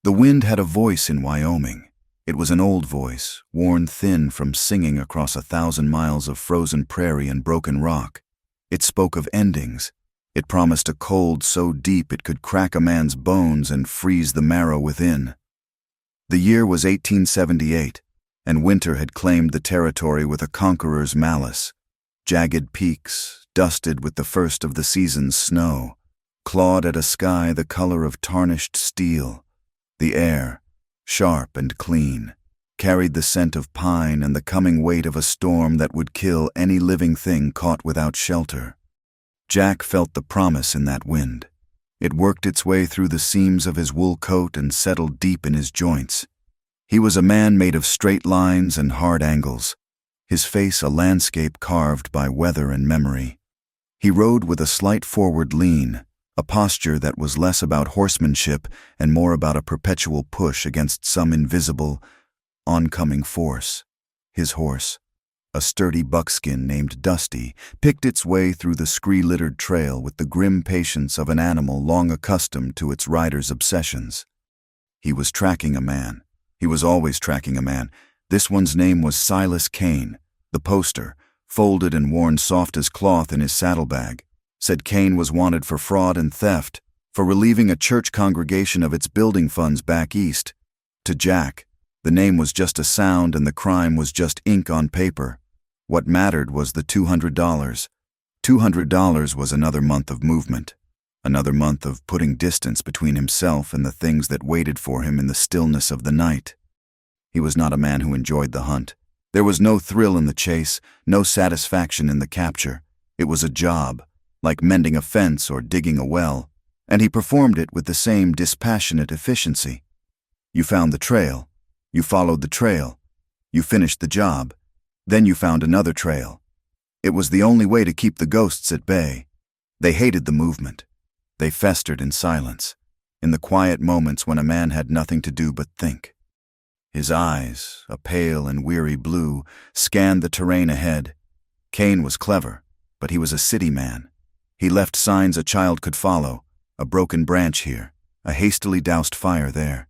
The wind had a voice in Wyoming. It was an old voice, worn thin from singing across 1,000 miles of frozen prairie and broken rock. It spoke of endings. It promised a cold so deep it could crack a man's bones and freeze the marrow within. The year was 1878, and winter had claimed the territory with a conqueror's malice. Jagged peaks, dusted with the first of the season's snow, clawed at a sky the color of tarnished steel. The air, sharp and clean, carried the scent of pine and the coming weight of a storm that would kill any living thing caught without shelter. Jack felt the promise in that wind. It worked its way through the seams of his wool coat and settled deep in his joints. He was a man made of straight lines and hard angles, his face a landscape carved by weather and memory. He rode with a slight forward lean, a posture that was less about horsemanship and more about a perpetual push against some invisible, oncoming force. His horse, a sturdy buckskin named Dusty, picked its way through the scree-littered trail with the grim patience of an animal long accustomed to its rider's obsessions. He was tracking a man. He was always tracking a man. This one's name was Silas Kane. The poster, folded and worn soft as cloth in his saddlebag, said Kane was wanted for fraud and theft, for relieving a church congregation of its building funds back east. To Jack, the name was just a sound and the crime was just ink on paper. What mattered was the $200. $200 was another month of movement, another month of putting distance between himself and the things that waited for him in the stillness of the night. He was not a man who enjoyed the hunt. There was no thrill in the chase, no satisfaction in the capture. It was a job, like mending a fence or digging a well, and he performed it with the same dispassionate efficiency. You found the trail. You followed the trail. You finished the job. Then you found another trail. It was the only way to keep the ghosts at bay. They hated the movement. They festered in silence, in the quiet moments when a man had nothing to do but think. His eyes, a pale and weary blue, scanned the terrain ahead. Kane was clever, but he was a city man. He left signs a child could follow, a broken branch here, a hastily doused fire there.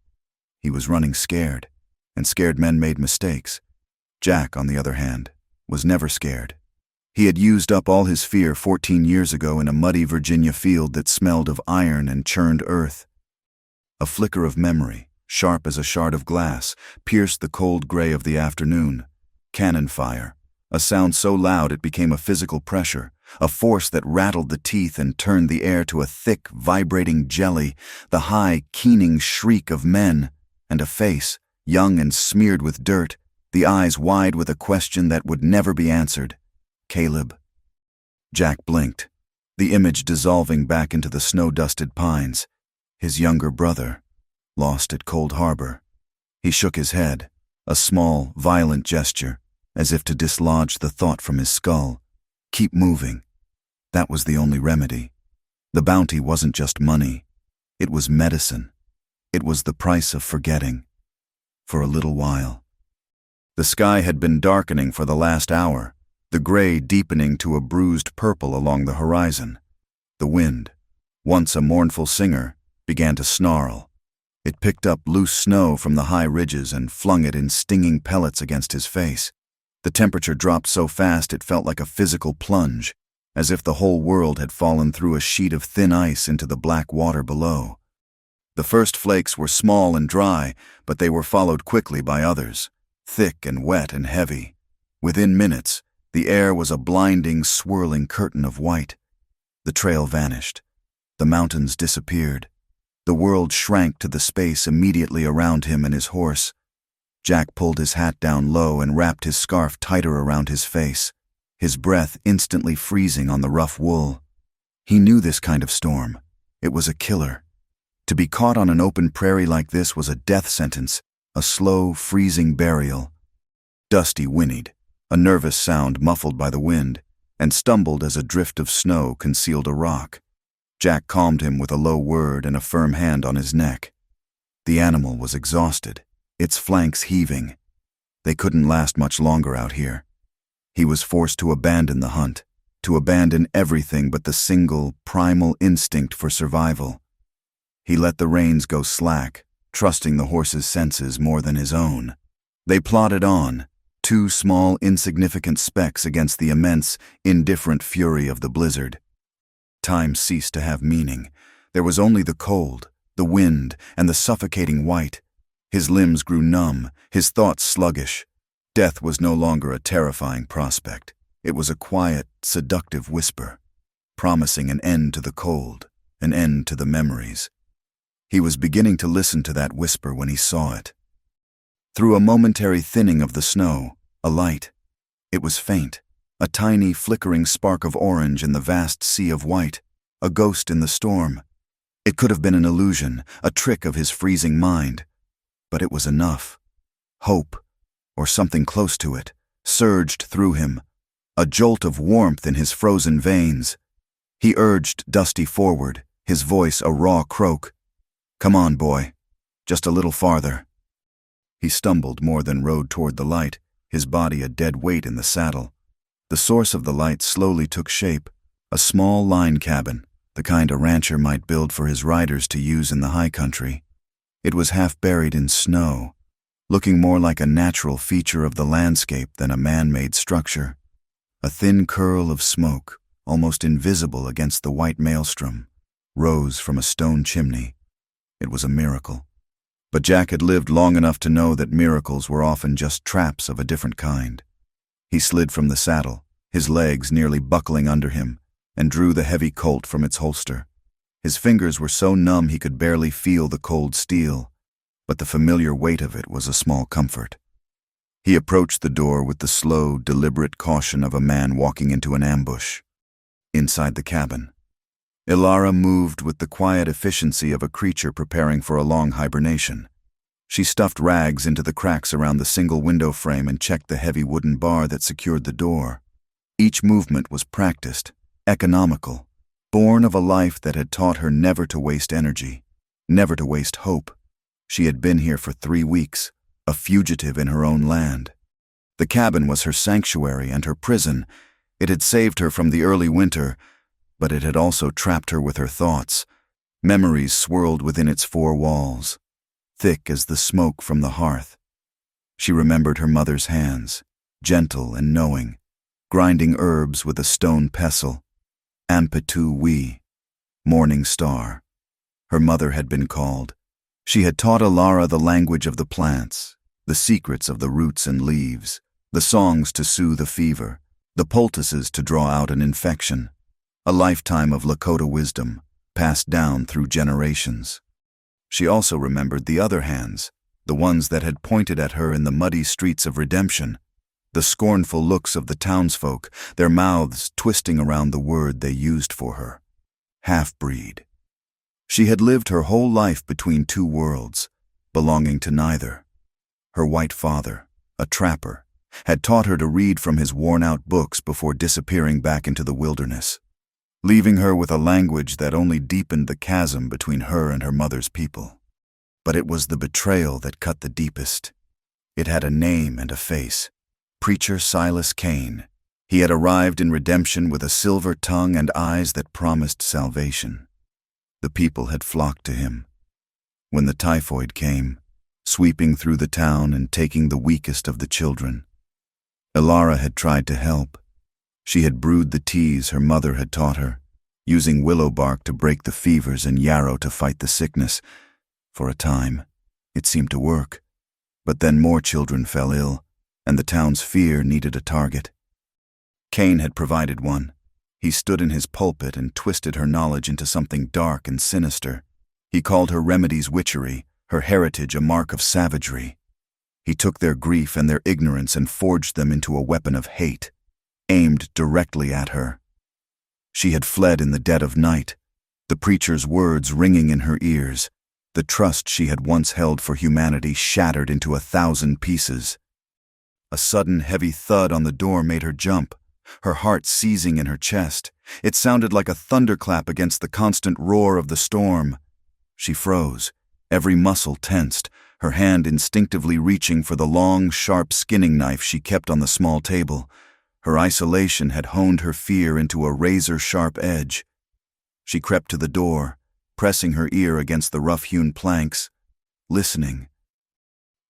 He was running scared, and scared men made mistakes. Jack, on the other hand, was never scared. He had used up all his fear 14 years ago in a muddy Virginia field that smelled of iron and churned earth. A flicker of memory, sharp as a shard of glass, pierced the cold gray of the afternoon. Cannon fire, a sound so loud it became a physical pressure, a force that rattled the teeth and turned the air to a thick, vibrating jelly, the high, keening shriek of men, and a face, young and smeared with dirt, the eyes wide with a question that would never be answered. Caleb. Jack blinked, the image dissolving back into the snow-dusted pines. His younger brother, lost at Cold Harbor. He shook his head, a small, violent gesture, as if to dislodge the thought from his skull. Keep moving. That was the only remedy. The bounty wasn't just money. It was medicine. It was the price of forgetting. For a little while. The sky had been darkening for the last hour, the gray deepening to a bruised purple along the horizon. The wind, once a mournful singer, began to snarl. It picked up loose snow from the high ridges and flung it in stinging pellets against his face. The temperature dropped so fast it felt like a physical plunge, as if the whole world had fallen through a sheet of thin ice into the black water below. The first flakes were small and dry, but they were followed quickly by others, thick and wet and heavy. Within minutes, the air was a blinding, swirling curtain of white. The trail vanished. The mountains disappeared. The world shrank to the space immediately around him and his horse. Jack pulled his hat down low and wrapped his scarf tighter around his face, his breath instantly freezing on the rough wool. He knew this kind of storm. It was a killer. To be caught on an open prairie like this was a death sentence, a slow, freezing burial. Dusty whinnied, a nervous sound muffled by the wind, and stumbled as a drift of snow concealed a rock. Jack calmed him with a low word and a firm hand on his neck. The animal was exhausted, its flanks heaving. They couldn't last much longer out here. He was forced to abandon the hunt, to abandon everything but the single, primal instinct for survival. He let the reins go slack, trusting the horse's senses more than his own. They plodded on, two small, insignificant specks against the immense, indifferent fury of the blizzard. Time ceased to have meaning. There was only the cold, the wind, and the suffocating white. His limbs grew numb, his thoughts sluggish. Death was no longer a terrifying prospect. It was a quiet, seductive whisper, promising an end to the cold, an end to the memories. He was beginning to listen to that whisper when he saw it. Through a momentary thinning of the snow, a light. It was faint, a tiny, flickering spark of orange in the vast sea of white, a ghost in the storm. It could have been an illusion, a trick of his freezing mind. But it was enough. Hope, or something close to it, surged through him, a jolt of warmth in his frozen veins. He urged Dusty forward, his voice a raw croak. "Come on, boy. Just a little farther." He stumbled more than rode toward the light, his body a dead weight in the saddle. The source of the light slowly took shape, a small line cabin, the kind a rancher might build for his riders to use in the high country. It was half buried in snow, looking more like a natural feature of the landscape than a man-made structure. A thin curl of smoke, almost invisible against the white maelstrom, rose from a stone chimney. It was a miracle. But Jack had lived long enough to know that miracles were often just traps of a different kind. He slid from the saddle, his legs nearly buckling under him, and drew the heavy Colt from its holster. His fingers were so numb he could barely feel the cold steel, but the familiar weight of it was a small comfort. He approached the door with the slow, deliberate caution of a man walking into an ambush. Inside the cabin, Ilara moved with the quiet efficiency of a creature preparing for a long hibernation. She stuffed rags into the cracks around the single window frame and checked the heavy wooden bar that secured the door. Each movement was practiced, economical, born of a life that had taught her never to waste energy, never to waste hope. She had been here for 3 weeks, a fugitive in her own land. The cabin was her sanctuary and her prison. It had saved her from the early winter, but it had also trapped her with her thoughts. Memories swirled within its 4 walls, thick as the smoke from the hearth. She remembered her mother's hands, gentle and knowing, grinding herbs with a stone pestle. Ampetu we, morning star. Her mother had been called. She had taught Ilara the language of the plants, the secrets of the roots and leaves, the songs to soothe a fever, the poultices to draw out an infection. A lifetime of Lakota wisdom, passed down through generations. She also remembered the other hands, the ones that had pointed at her in the muddy streets of redemption, the scornful looks of the townsfolk, their mouths twisting around the word they used for her. Half-breed. She had lived her whole life between 2 worlds, belonging to neither. Her white father, a trapper, had taught her to read from his worn-out books before disappearing back into the wilderness, leaving her with a language that only deepened the chasm between her and her mother's people. But it was the betrayal that cut the deepest. It had a name and a face. Preacher Silas Kane. He had arrived in redemption with a silver tongue and eyes that promised salvation. The people had flocked to him. When the typhoid came, sweeping through the town and taking the weakest of the children, Ilara had tried to help. She had brewed the teas her mother had taught her, using willow bark to break the fevers and yarrow to fight the sickness. For a time, it seemed to work. But then more children fell ill, and the town's fear needed a target. Kane had provided one. He stood in his pulpit and twisted her knowledge into something dark and sinister. He called her remedies witchery, her heritage a mark of savagery. He took their grief and their ignorance and forged them into a weapon of hate, aimed directly at her. She had fled in the dead of night, the preacher's words ringing in her ears, the trust she had once held for humanity shattered into 1,000 pieces. A sudden heavy thud on the door made her jump, her heart seizing in her chest. It sounded like a thunderclap against the constant roar of the storm. She froze, every muscle tensed, her hand instinctively reaching for the long, sharp skinning knife she kept on the small table. Her isolation had honed her fear into a razor-sharp edge. She crept to the door, pressing her ear against the rough-hewn planks. listening.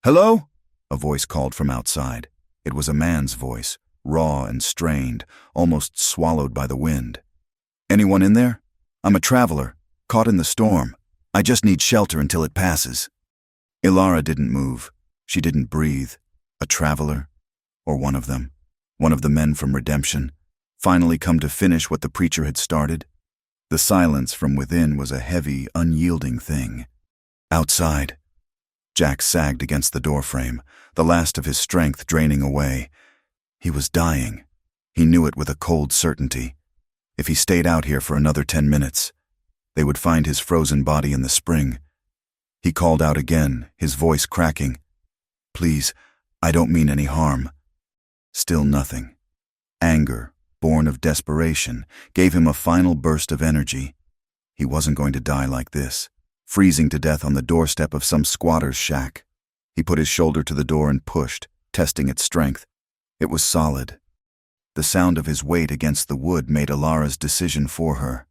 "Hello?" a voice called from outside. It was a man's voice, raw and strained, almost swallowed by the wind. "Anyone in there? I'm a traveler, caught in the storm. I just need shelter until it passes." Ilara didn't move. She didn't breathe. A traveler? Or one of them? One of the men from Redemption? Finally come to finish what the preacher had started? The silence from within was a heavy, unyielding thing. Outside. Jack sagged against the doorframe, the last of his strength draining away. He was dying. He knew it with a cold certainty. If he stayed out here for another 10 minutes, they would find his frozen body in the spring. He called out again, his voice cracking. "Please, I don't mean any harm." Still nothing. Anger, born of desperation, gave him a final burst of energy. He wasn't going to die like this, freezing to death on the doorstep of some squatter's shack. He put his shoulder to the door and pushed, testing its strength. It was solid. The sound of his weight against the wood made Ilara's decision for her.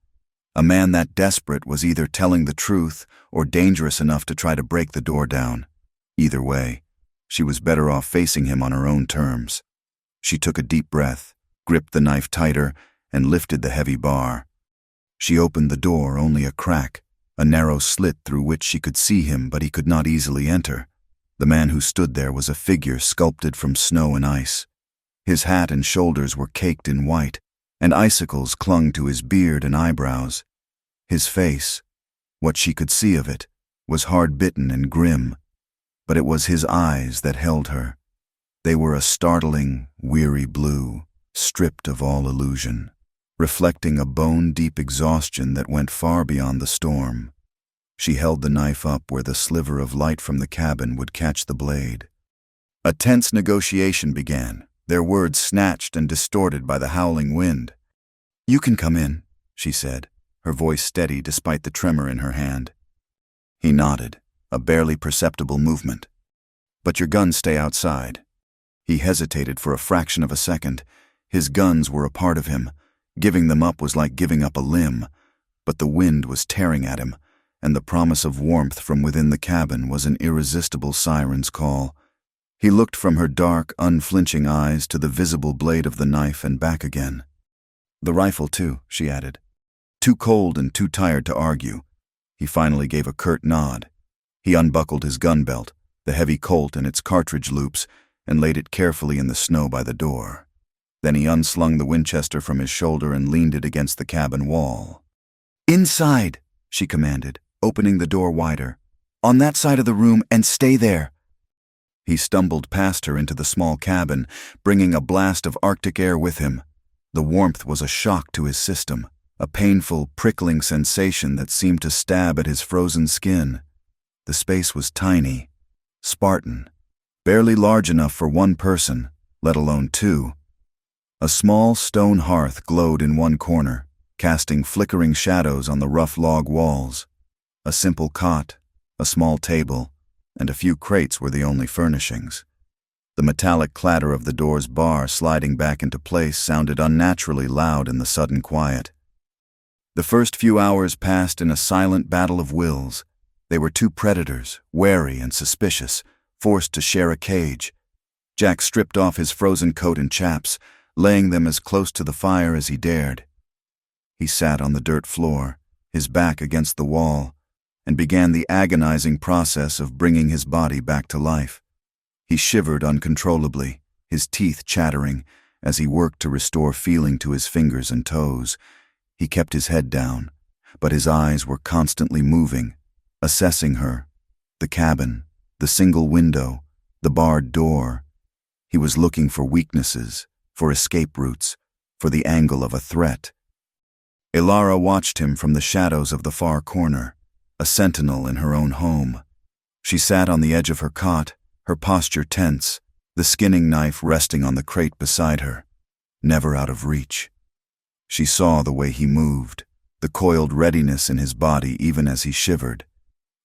A man that desperate was either telling the truth or dangerous enough to try to break the door down. Either way, she was better off facing him on her own terms. She took a deep breath, gripped the knife tighter, and lifted the heavy bar. She opened the door only a crack, a narrow slit through which she could see him, but he could not easily enter. The man who stood there was a figure sculpted from snow and ice. His hat and shoulders were caked in white, and icicles clung to his beard and eyebrows. His face, what she could see of it, was hard-bitten and grim, but it was his eyes that held her. They were a startling, weary blue, stripped of all illusion, reflecting a bone-deep exhaustion that went far beyond the storm. She held the knife up where the sliver of light from the cabin would catch the blade. A tense negotiation began, their words snatched and distorted by the howling wind. "You can come in," she said, her voice steady despite the tremor in her hand. He nodded, a barely perceptible movement. "But your guns stay outside." He hesitated for a fraction of a second. His guns were a part of him. Giving them up was like giving up a limb. But the wind was tearing at him, and the promise of warmth from within the cabin was an irresistible siren's call. He looked from her dark, unflinching eyes to the visible blade of the knife and back again. "The rifle, too," she added. Too cold and too tired to argue, he finally gave a curt nod. He unbuckled his gun belt, the heavy Colt and its cartridge loops, and laid it carefully in the snow by the door. Then he unslung the Winchester from his shoulder and leaned it against the cabin wall. "Inside," she commanded, opening the door wider. "On that side of the room, and stay there." He stumbled past her into the small cabin, bringing a blast of Arctic air with him. The warmth was a shock to his system, a painful, prickling sensation that seemed to stab at his frozen skin. The space was tiny, Spartan, barely large enough for one person, let alone two. A small stone hearth glowed in one corner, casting flickering shadows on the rough log walls. A simple cot, a small table, and a few crates were the only furnishings. The metallic clatter of the door's bar sliding back into place sounded unnaturally loud in the sudden quiet. The first few hours passed in a silent battle of wills. They were two predators, wary and suspicious, forced to share a cage. Jack stripped off his frozen coat and chaps, laying them as close to the fire as he dared. He sat on the dirt floor, his back against the wall, and began the agonizing process of bringing his body back to life. He shivered uncontrollably, his teeth chattering, as he worked to restore feeling to his fingers and toes. He kept his head down, but his eyes were constantly moving, assessing her, the cabin, the single window, the barred door. He was looking for weaknesses, for escape routes, for the angle of a threat. Ilara watched him from the shadows of the far corner, a sentinel in her own home. She sat on the edge of her cot, her posture tense, the skinning knife resting on the crate beside her, never out of reach. She saw the way he moved, the coiled readiness in his body even as he shivered.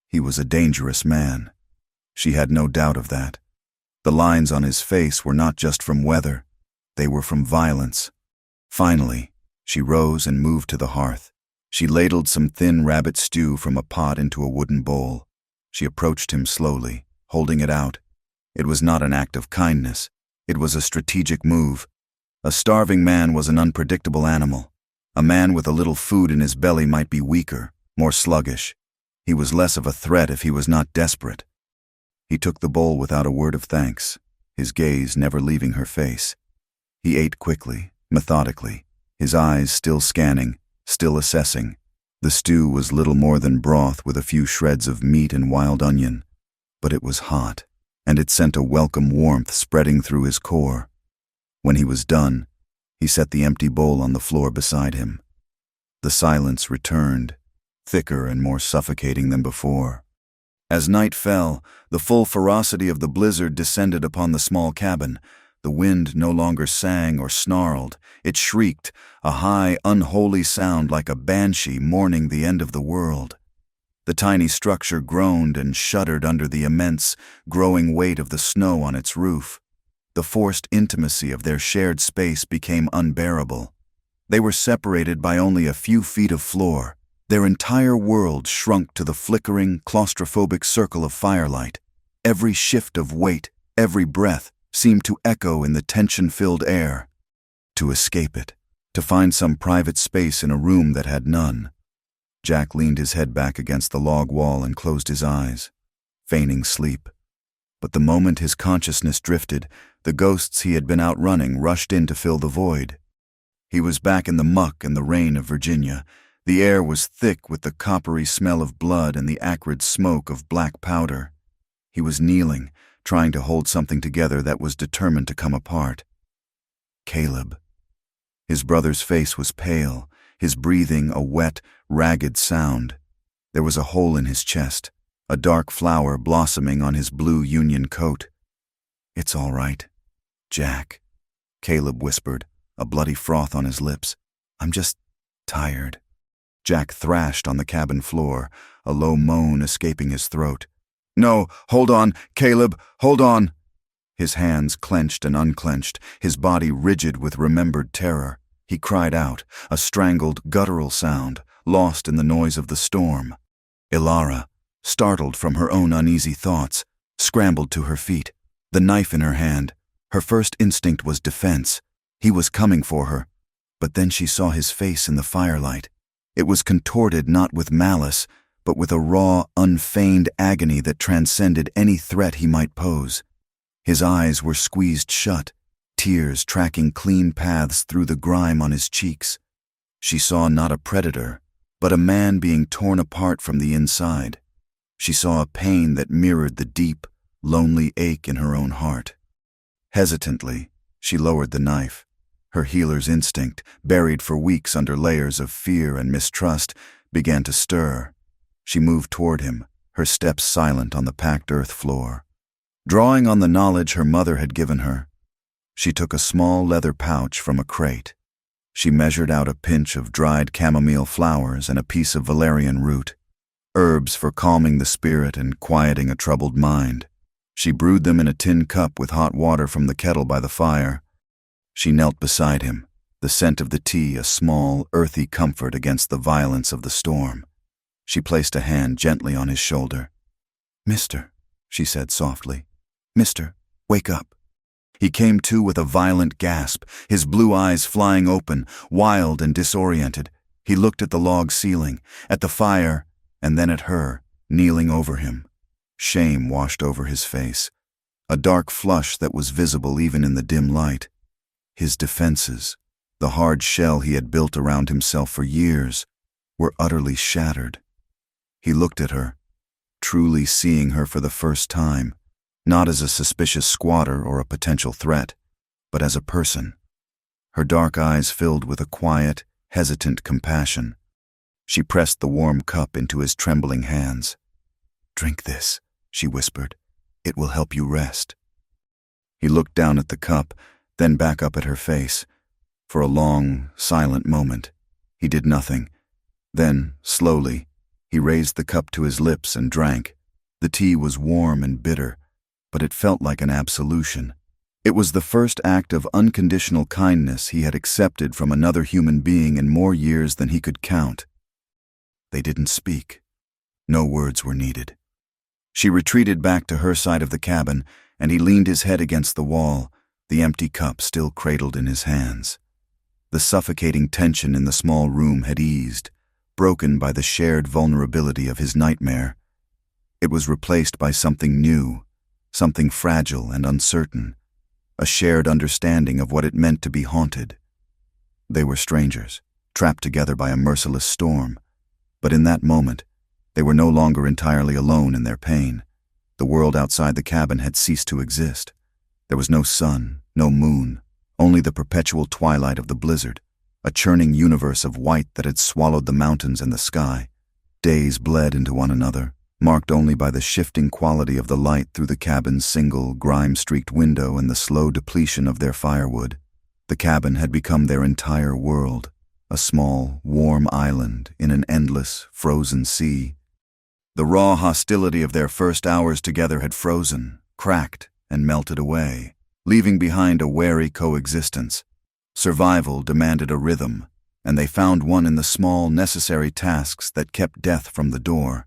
He was a dangerous man. She had no doubt of that. The lines on his face were not just from weather, they were from violence. Finally, she rose and moved to the hearth. She ladled some thin rabbit stew from a pot into a wooden bowl. She approached him slowly, holding it out. It was not an act of kindness. It was a strategic move. A starving man was an unpredictable animal. A man with a little food in his belly might be weaker, more sluggish. He was less of a threat if he was not desperate. He took the bowl without a word of thanks, his gaze never leaving her face. He ate quickly, methodically, his eyes still scanning, still assessing. The stew was little more than broth with a few shreds of meat and wild onion, but it was hot, and it sent a welcome warmth spreading through his core. When he was done, he set the empty bowl on the floor beside him. The silence returned, thicker and more suffocating than before. As night fell, the full ferocity of the blizzard descended upon the small cabin. The wind no longer sang or snarled. It shrieked, a high, unholy sound like a banshee mourning the end of the world. The tiny structure groaned and shuddered under the immense, growing weight of the snow on its roof. The forced intimacy of their shared space became unbearable. They were separated by only a few feet of floor. Their entire world shrunk to the flickering, claustrophobic circle of firelight. Every shift of weight, every breath, seemed to echo in the tension-filled air. To escape it, to find some private space in a room that had none. Jack leaned his head back against the log wall and closed his eyes, feigning sleep. But the moment his consciousness drifted, the ghosts he had been outrunning rushed in to fill the void. He was back in the muck and the rain of Virginia. The air was thick with the coppery smell of blood and the acrid smoke of black powder. He was kneeling, trying to hold something together that was determined to come apart. Caleb. His brother's face was pale, his breathing a wet, ragged sound. There was a hole in his chest, a dark flower blossoming on his blue union coat. "It's all right, Jack," Caleb whispered, a bloody froth on his lips. "I'm just tired." Jack thrashed on the cabin floor, a low moan escaping his throat. "No, hold on, Caleb, hold on!" His hands clenched and unclenched, his body rigid with remembered terror. He cried out, a strangled, guttural sound, lost in the noise of the storm. Ilara, startled from her own uneasy thoughts, scrambled to her feet, the knife in her hand. Her first instinct was defense. He was coming for her. But then she saw his face in the firelight. It was contorted not with malice, but with a raw, unfeigned agony that transcended any threat he might pose. His eyes were squeezed shut, tears tracking clean paths through the grime on his cheeks. She saw not a predator, but a man being torn apart from the inside. She saw a pain that mirrored the deep, lonely ache in her own heart. Hesitantly, she lowered the knife. Her healer's instinct, buried for weeks under layers of fear and mistrust, began to stir. She moved toward him, her steps silent on the packed earth floor. Drawing on the knowledge her mother had given her, she took a small leather pouch from a crate. She measured out a pinch of dried chamomile flowers and a piece of valerian root, herbs for calming the spirit and quieting a troubled mind. She brewed them in a tin cup with hot water from the kettle by the fire. She knelt beside him, the scent of the tea a small, earthy comfort against the violence of the storm. She placed a hand gently on his shoulder. "Mister," she said softly. "Mister, wake up." He came to with a violent gasp, his blue eyes flying open, wild and disoriented. He looked at the log ceiling, at the fire, and then at her, kneeling over him. Shame washed over his face, a dark flush that was visible even in the dim light. His defenses, the hard shell he had built around himself for years, were utterly shattered. He looked at her, truly seeing her for the first time, not as a suspicious squatter or a potential threat, but as a person. Her dark eyes filled with a quiet, hesitant compassion. She pressed the warm cup into his trembling hands. "Drink this," she whispered. "It will help you rest." He looked down at the cup, then back up at her face. For a long, silent moment, he did nothing. Then, slowly, he raised the cup to his lips and drank. The tea was warm and bitter, but it felt like an absolution. It was the first act of unconditional kindness he had accepted from another human being in more years than he could count. They didn't speak. No words were needed. She retreated back to her side of the cabin, and he leaned his head against the wall, the empty cup still cradled in his hands. The suffocating tension in the small room had eased, broken by the shared vulnerability of his nightmare. It was replaced by something new, something fragile and uncertain, a shared understanding of what it meant to be haunted. They were strangers, trapped together by a merciless storm, but in that moment, they were no longer entirely alone in their pain. The world outside the cabin had ceased to exist. There was no sun, no moon, only the perpetual twilight of the blizzard, a churning universe of white that had swallowed the mountains and the sky. Days bled into one another, marked only by the shifting quality of the light through the cabin's single, grime-streaked window and the slow depletion of their firewood. The cabin had become their entire world, a small, warm island in an endless, frozen sea. The raw hostility of their first hours together had frozen, cracked, and melted away, leaving behind a wary coexistence. Survival demanded a rhythm, and they found one in the small, necessary tasks that kept death from the door.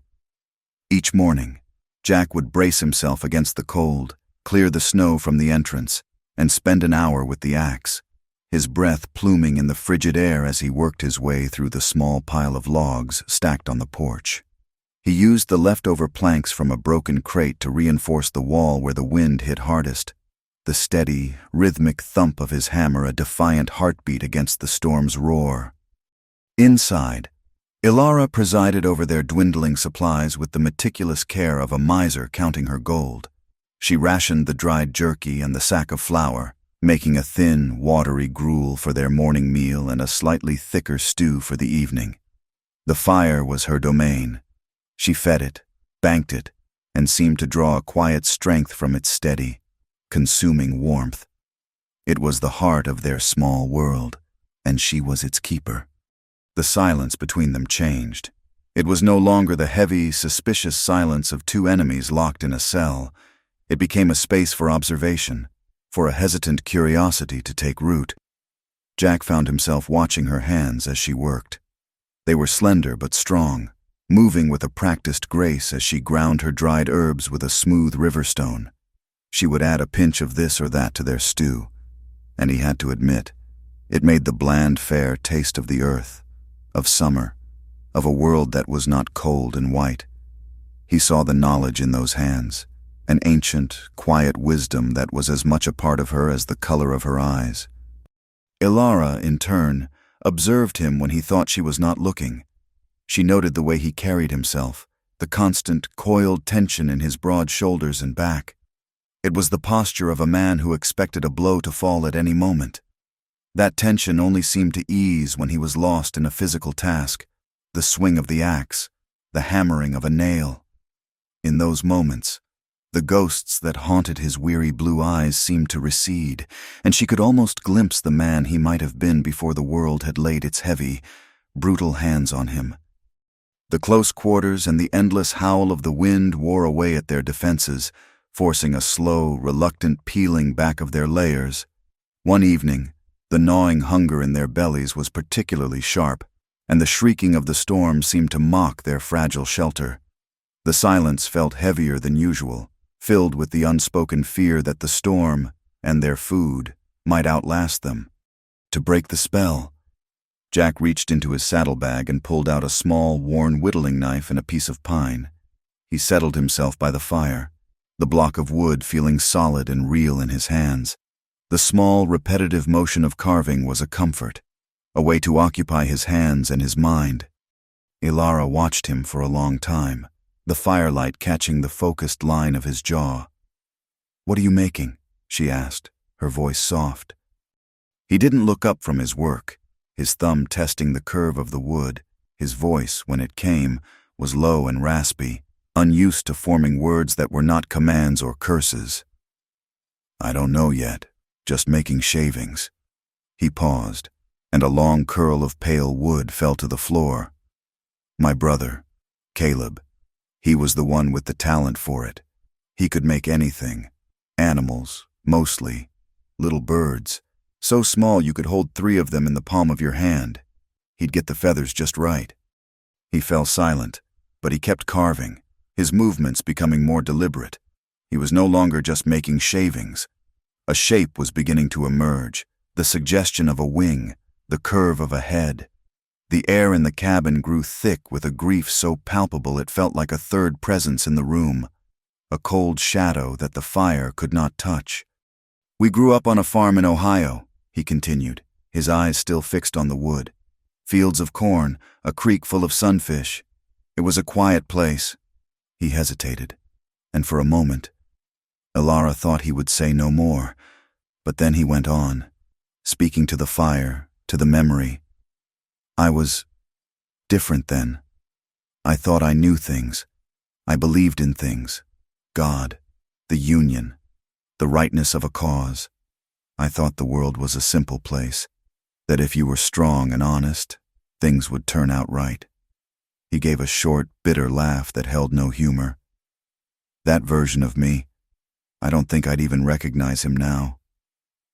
Each morning, Jack would brace himself against the cold, clear the snow from the entrance, and spend an hour with the axe, his breath pluming in the frigid air as he worked his way through the small pile of logs stacked on the porch. He used the leftover planks from a broken crate to reinforce the wall where the wind hit hardest, the steady, rhythmic thump of his hammer a defiant heartbeat against the storm's roar. Inside, Ilara presided over their dwindling supplies with the meticulous care of a miser counting her gold. She rationed the dried jerky and the sack of flour, making a thin, watery gruel for their morning meal and a slightly thicker stew for the evening. The fire was her domain. She fed it, banked it, and seemed to draw a quiet strength from its steady, consuming warmth. It was the heart of their small world, and she was its keeper. The silence between them changed. It was no longer the heavy, suspicious silence of two enemies locked in a cell. It became a space for observation, for a hesitant curiosity to take root. Jack found himself watching her hands as she worked. They were slender but strong, moving with a practiced grace as she ground her dried herbs with a smooth river stone. She would add a pinch of this or that to their stew, and he had to admit, it made the bland fare taste of the earth, of summer, of a world that was not cold and white. He saw the knowledge in those hands, an ancient, quiet wisdom that was as much a part of her as the color of her eyes. Ilara, in turn, observed him when he thought she was not looking. She noted the way he carried himself, the constant, coiled tension in his broad shoulders and back. It was the posture of a man who expected a blow to fall at any moment. That tension only seemed to ease when he was lost in a physical task, the swing of the axe, the hammering of a nail. In those moments, the ghosts that haunted his weary blue eyes seemed to recede, and she could almost glimpse the man he might have been before the world had laid its heavy, brutal hands on him. The close quarters and the endless howl of the wind wore away at their defenses, forcing a slow, reluctant peeling back of their layers. One evening, the gnawing hunger in their bellies was particularly sharp, and the shrieking of the storm seemed to mock their fragile shelter. The silence felt heavier than usual, filled with the unspoken fear that the storm, and their food, might outlast them. To break the spell, Jack reached into his saddlebag and pulled out a small, worn whittling knife and a piece of pine. He settled himself by the fire, the block of wood feeling solid and real in his hands. The small, repetitive motion of carving was a comfort, a way to occupy his hands and his mind. Ilara watched him for a long time, the firelight catching the focused line of his jaw. "What are you making?" she asked, her voice soft. He didn't look up from his work, his thumb testing the curve of the wood. His voice, when it came, was low and raspy, unused to forming words that were not commands or curses. "I don't know yet, just making shavings." He paused, and a long curl of pale wood fell to the floor. "My brother, Caleb, he was the one with the talent for it. He could make anything. Animals, mostly. Little birds. So small you could hold 3 of them in the palm of your hand. He'd get the feathers just right." He fell silent, but he kept carving, his movements becoming more deliberate. He was no longer just making shavings. A shape was beginning to emerge, the suggestion of a wing, the curve of a head. The air in the cabin grew thick with a grief so palpable it felt like a third presence in the room, a cold shadow that the fire could not touch. "We grew up on a farm in Ohio," he continued, his eyes still fixed on the wood. "Fields of corn, a creek full of sunfish. It was a quiet place." He hesitated, and for a moment, Elara thought he would say no more, but then he went on, speaking to the fire, to the memory. "I was different then. I thought I knew things. I believed in things. God, the union, the rightness of a cause. I thought the world was a simple place, that if you were strong and honest, things would turn out right." He gave a short, bitter laugh that held no humor. "That version of me, I don't think I'd even recognize him now.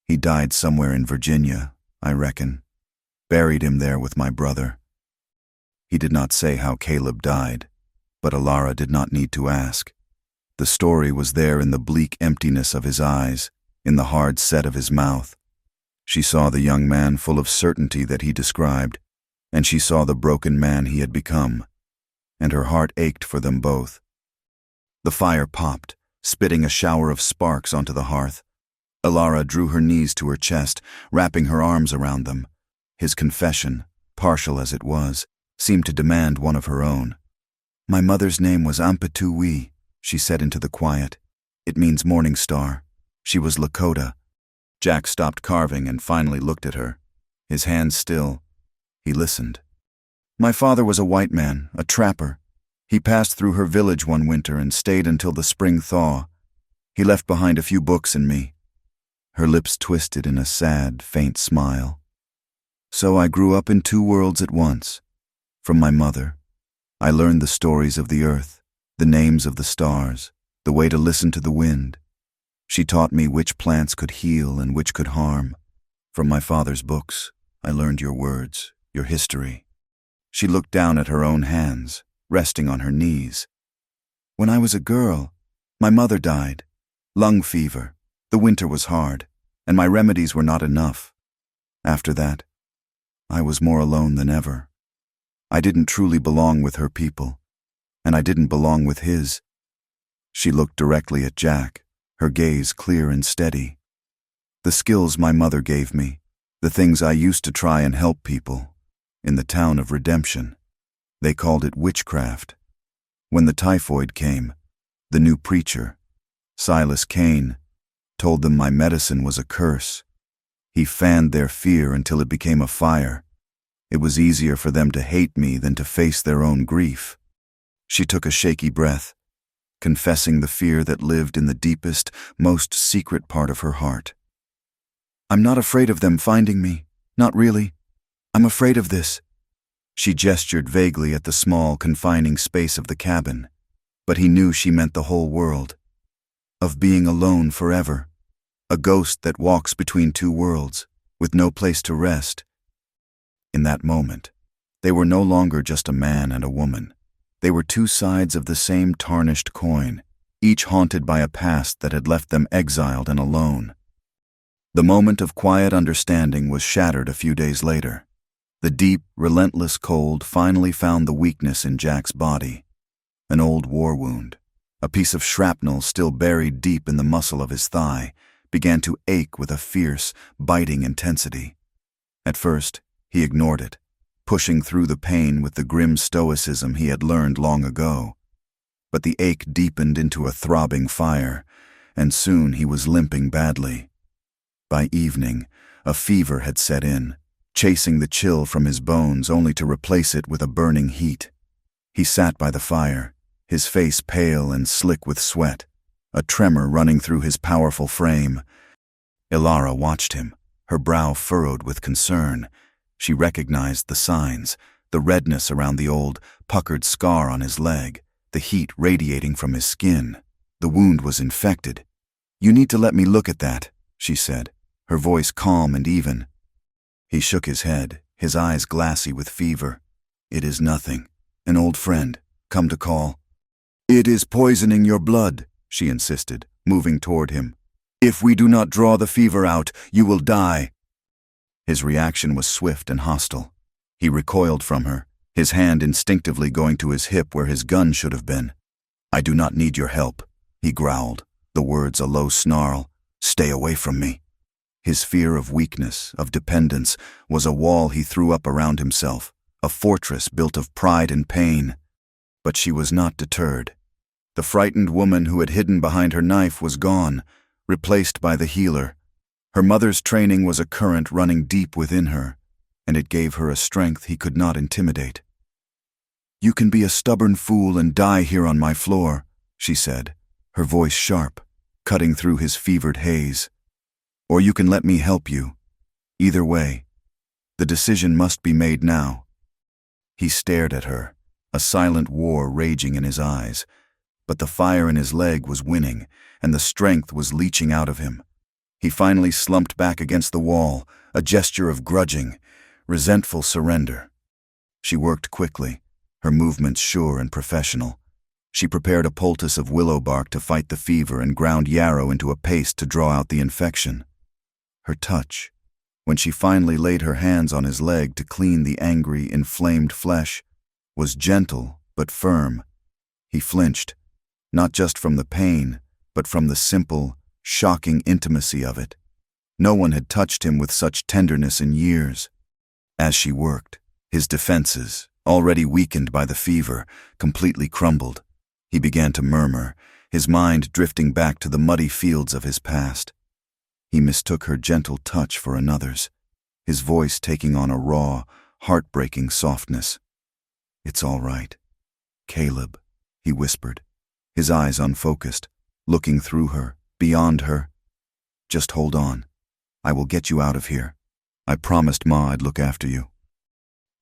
He died somewhere in Virginia, I reckon. Buried him there with my brother." He did not say how Caleb died, but Elara did not need to ask. The story was there in the bleak emptiness of his eyes, in the hard set of his mouth. She saw the young man full of certainty that he described, and she saw the broken man he had become, and her heart ached for them both. The fire popped, spitting a shower of sparks onto the hearth. Elara drew her knees to her chest, wrapping her arms around them. His confession, partial as it was, seemed to demand one of her own. "My mother's name was Ampatuwi," she said into the quiet. "It means morning star. She was Lakota." Jack stopped carving and finally looked at her, his hands still. He listened. "My father was a white man, a trapper. He passed through her village one winter and stayed until the spring thaw. He left behind a few books and me." Her lips twisted in a sad, faint smile. "So I grew up in two worlds at once. From my mother, I learned the stories of the earth, the names of the stars, the way to listen to the wind. She taught me which plants could heal and which could harm. From my father's books, I learned your words, your history." She looked down at her own hands, resting on her knees. "When I was a girl, my mother died. Lung fever. The winter was hard, and my remedies were not enough. After that, I was more alone than ever. I didn't truly belong with her people, and I didn't belong with his." She looked directly at Jack, her gaze clear and steady. "The skills my mother gave me, the things I used to try and help people, in the town of Redemption. They called it witchcraft. When the typhoid came, the new preacher, Silas Kane, told them my medicine was a curse. He fanned their fear until it became a fire. It was easier for them to hate me than to face their own grief." She took a shaky breath, confessing the fear that lived in the deepest, most secret part of her heart. "I'm not afraid of them finding me, not really. I'm afraid of this." She gestured vaguely at the small, confining space of the cabin, but he knew she meant the whole world. "Of being alone forever. A ghost that walks between two worlds, with no place to rest." In that moment, they were no longer just a man and a woman. They were two sides of the same tarnished coin, each haunted by a past that had left them exiled and alone. The moment of quiet understanding was shattered a few days later. The deep, relentless cold finally found the weakness in Jack's body. An old war wound, a piece of shrapnel still buried deep in the muscle of his thigh, began to ache with a fierce, biting intensity. At first, he ignored it, pushing through the pain with the grim stoicism he had learned long ago. But the ache deepened into a throbbing fire, and soon he was limping badly. By evening, a fever had set in, chasing the chill from his bones only to replace it with a burning heat. He sat by the fire, his face pale and slick with sweat, a tremor running through his powerful frame. Elara watched him, her brow furrowed with concern. She recognized the signs, the redness around the old, puckered scar on his leg, the heat radiating from his skin. The wound was infected. "You need to let me look at that," she said, her voice calm and even. He shook his head, his eyes glassy with fever. "It is nothing. An old friend, come to call." "It is poisoning your blood," she insisted, moving toward him. "If we do not draw the fever out, you will die." His reaction was swift and hostile. He recoiled from her, his hand instinctively going to his hip where his gun should have been. "I do not need your help," he growled, the words a low snarl. "Stay away from me." His fear of weakness, of dependence, was a wall he threw up around himself, a fortress built of pride and pain. But she was not deterred. The frightened woman who had hidden behind her knife was gone, replaced by the healer. Her mother's training was a current running deep within her, and it gave her a strength he could not intimidate. "You can be a stubborn fool and die here on my floor," she said, her voice sharp, cutting through his fevered haze. "Or you can let me help you. Either way, the decision must be made now." He stared at her, a silent war raging in his eyes, but the fire in his leg was winning, and the strength was leaching out of him. He finally slumped back against the wall, a gesture of grudging, resentful surrender. She worked quickly, her movements sure and professional. She prepared a poultice of willow bark to fight the fever and ground yarrow into a paste to draw out the infection. Her touch, when she finally laid her hands on his leg to clean the angry, inflamed flesh, was gentle but firm. He flinched, not just from the pain, but from the simple, shocking intimacy of it. No one had touched him with such tenderness in years. As she worked, his defenses, already weakened by the fever, completely crumbled. He began to murmur, his mind drifting back to the muddy fields of his past. He mistook her gentle touch for another's, his voice taking on a raw, heartbreaking softness. "It's all right, Caleb," he whispered, his eyes unfocused, looking through her, beyond her. "Just hold on. I will get you out of here. I promised Ma I'd look after you."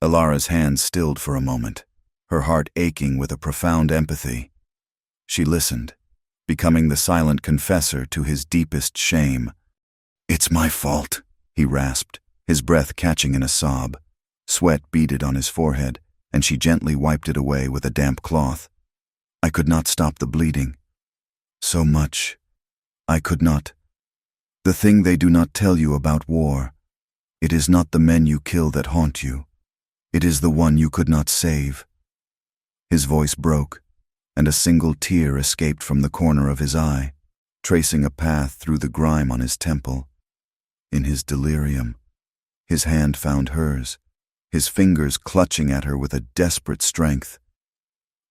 Ilara's hands stilled for a moment, her heart aching with a profound empathy. She listened, becoming the silent confessor to his deepest shame. "It's my fault," he rasped, his breath catching in a sob. Sweat beaded on his forehead, and she gently wiped it away with a damp cloth. "I could not stop the bleeding. So much. I could not. The thing they do not tell you about war. It is not the men you kill that haunt you. It is the one you could not save." His voice broke, and a single tear escaped from the corner of his eye, tracing a path through the grime on his temple. In his delirium, his hand found hers, his fingers clutching at her with a desperate strength.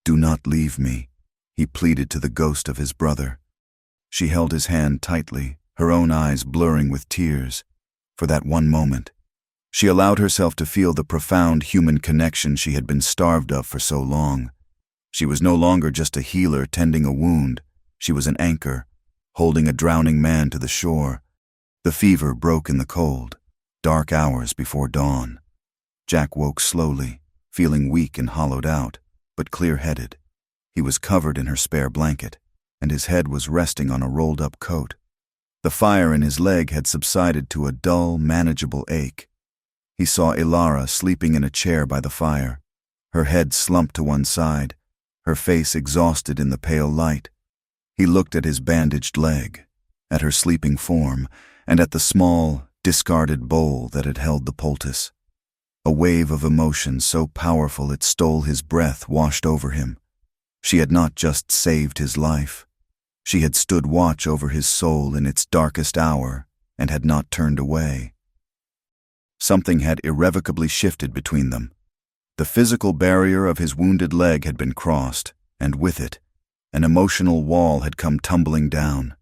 "Do not leave me," he pleaded to the ghost of his brother. She held his hand tightly, her own eyes blurring with tears. For that one moment, she allowed herself to feel the profound human connection she had been starved of for so long. She was no longer just a healer tending a wound. She was an anchor, holding a drowning man to the shore. The fever broke in the cold, dark hours before dawn. Jack woke slowly, feeling weak and hollowed out, but clear-headed. He was covered in her spare blanket, and his head was resting on a rolled-up coat. The fire in his leg had subsided to a dull, manageable ache. He saw Ilara sleeping in a chair by the fire, her head slumped to one side, her face exhausted in the pale light. He looked at his bandaged leg, at her sleeping form, and at the small, discarded bowl that had held the poultice. A wave of emotion so powerful it stole his breath washed over him. She had not just saved his life. She had stood watch over his soul in its darkest hour and had not turned away. Something had irrevocably shifted between them. The physical barrier of his wounded leg had been crossed, and with it, an emotional wall had come tumbling down.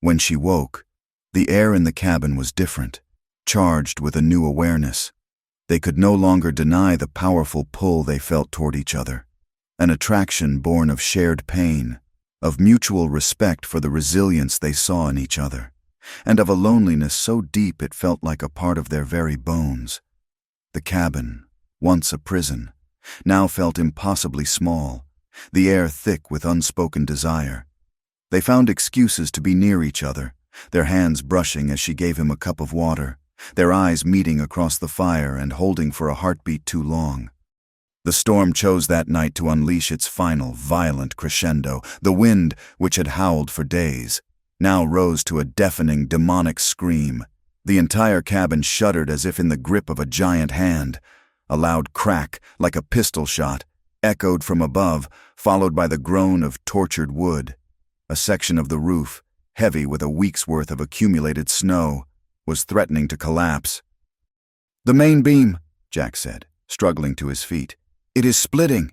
When she woke, the air in the cabin was different, charged with a new awareness. They could no longer deny the powerful pull they felt toward each other, an attraction born of shared pain, of mutual respect for the resilience they saw in each other, and of a loneliness so deep it felt like a part of their very bones. The cabin, once a prison, now felt impossibly small, the air thick with unspoken desire. They found excuses to be near each other, their hands brushing as she gave him a cup of water, their eyes meeting across the fire and holding for a heartbeat too long. The storm chose that night to unleash its final, violent crescendo. The wind, which had howled for days, now rose to a deafening, demonic scream. The entire cabin shuddered as if in the grip of a giant hand. A loud crack, like a pistol shot, echoed from above, followed by the groan of tortured wood. A section of the roof, heavy with a week's worth of accumulated snow, was threatening to collapse. "The main beam," Jack said, struggling to his feet. "It is splitting."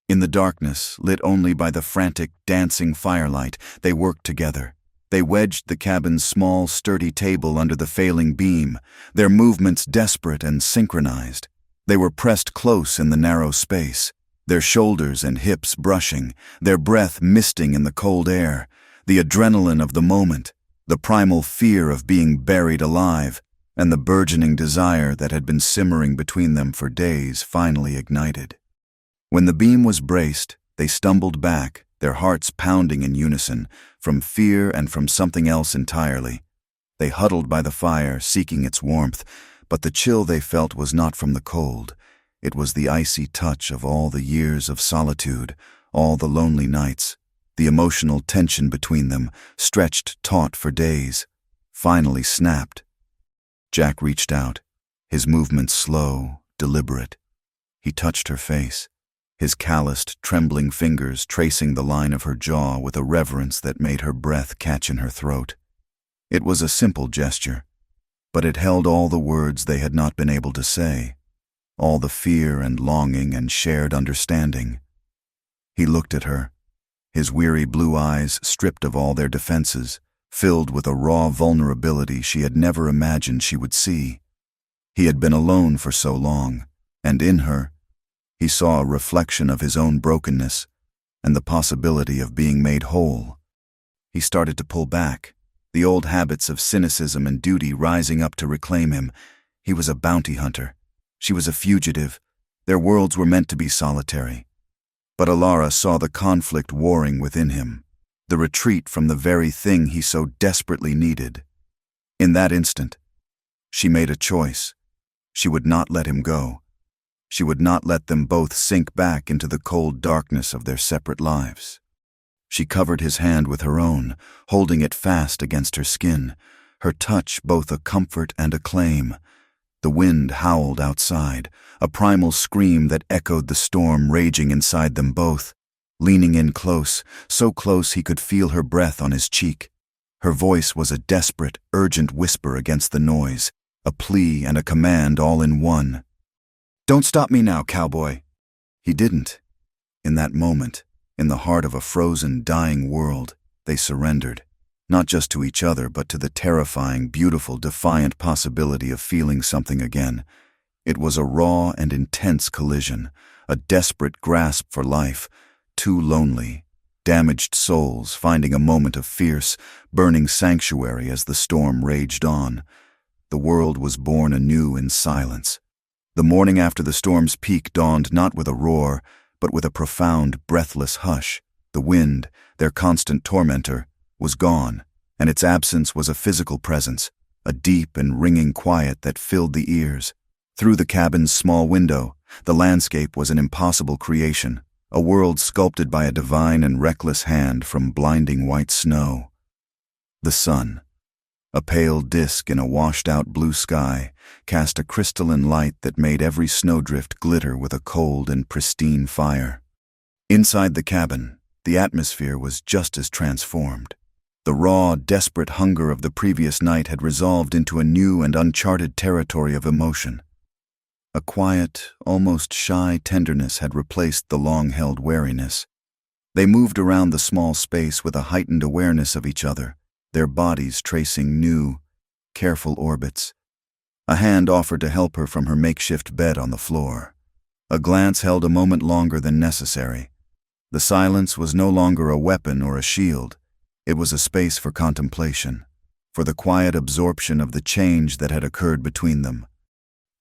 In the darkness, lit only by the frantic, dancing firelight, they worked together. They wedged the cabin's small, sturdy table under the failing beam, their movements desperate and synchronized. They were pressed close in the narrow space, their shoulders and hips brushing, their breath misting in the cold air, the adrenaline of the moment, the primal fear of being buried alive, and the burgeoning desire that had been simmering between them for days finally ignited. When the beam was braced, they stumbled back, their hearts pounding in unison, from fear and from something else entirely. They huddled by the fire, seeking its warmth, but the chill they felt was not from the cold. It was the icy touch of all the years of solitude, all the lonely nights, the emotional tension between them, stretched taut for days, finally snapped. Jack reached out, his movements slow, deliberate. He touched her face, his calloused, trembling fingers tracing the line of her jaw with a reverence that made her breath catch in her throat. It was a simple gesture, but it held all the words they had not been able to say, all the fear and longing and shared understanding. He looked at her, his weary blue eyes stripped of all their defenses, filled with a raw vulnerability she had never imagined she would see. He had been alone for so long, and in her, he saw a reflection of his own brokenness and the possibility of being made whole. He started to pull back, the old habits of cynicism and duty rising up to reclaim him. He was a bounty hunter. She was a fugitive. Their worlds were meant to be solitary. But Alara saw the conflict warring within him, the retreat from the very thing he so desperately needed. In that instant, she made a choice. She would not let him go. She would not let them both sink back into the cold darkness of their separate lives. She covered his hand with her own, holding it fast against her skin, her touch both a comfort and a claim. The wind howled outside, a primal scream that echoed the storm raging inside them both. Leaning in close, so close he could feel her breath on his cheek. Her voice was a desperate, urgent whisper against the noise, a plea and a command all in one. "Don't stop me now, Cowboy." He didn't. In that moment, in the heart of a frozen, dying world, they surrendered, not just to each other but to the terrifying, beautiful, defiant possibility of feeling something again. It was a raw and intense collision, a desperate grasp for life, two lonely, damaged souls finding a moment of fierce, burning sanctuary as the storm raged on. The world was born anew in silence. The morning after the storm's peak dawned not with a roar, but with a profound, breathless hush. The wind, their constant tormentor, was gone, and its absence was a physical presence, a deep and ringing quiet that filled the ears. Through the cabin's small window, the landscape was an impossible creation, a world sculpted by a divine and reckless hand from blinding white snow. The sun, a pale disk in a washed-out blue sky, cast a crystalline light that made every snowdrift glitter with a cold and pristine fire. Inside the cabin, the atmosphere was just as transformed. The raw, desperate hunger of the previous night had resolved into a new and uncharted territory of emotion. A quiet, almost shy tenderness had replaced the long-held wariness. They moved around the small space with a heightened awareness of each other, their bodies tracing new, careful orbits. A hand offered to help her from her makeshift bed on the floor. A glance held a moment longer than necessary. The silence was no longer a weapon or a shield. It was a space for contemplation, for the quiet absorption of the change that had occurred between them.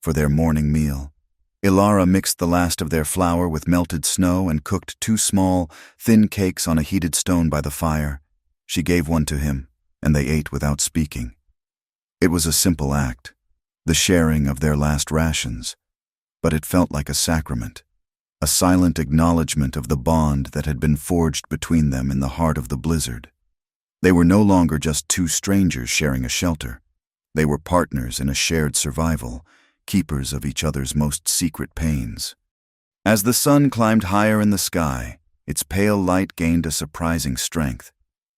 For their morning meal, Ilara mixed the last of their flour with melted snow and cooked 2 small, thin cakes on a heated stone by the fire. She gave one to him, and they ate without speaking. It was a simple act, the sharing of their last rations, but it felt like a sacrament. a silent acknowledgement of the bond that had been forged between them in the heart of the blizzard. They were no longer just two strangers sharing a shelter. They were partners in a shared survival, keepers of each other's most secret pains. As the sun climbed higher in the sky, its pale light gained a surprising strength.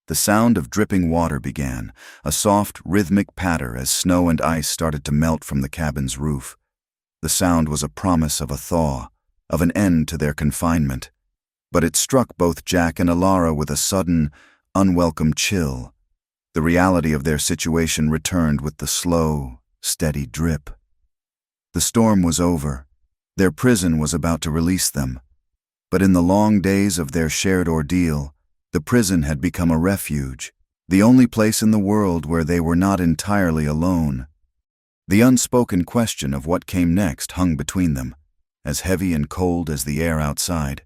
The sound of dripping water began, a soft, rhythmic patter as snow and ice started to melt from the cabin's roof. The sound was a promise of a thaw, of an end to their confinement. But it struck both Jack and Alara with a sudden, unwelcome chill. The reality of their situation returned with the slow, steady drip. The storm was over. Their prison was about to release them. But in the long days of their shared ordeal, the prison had become a refuge, the only place in the world where they were not entirely alone. The unspoken question of what came next hung between them, as heavy and cold as the air outside.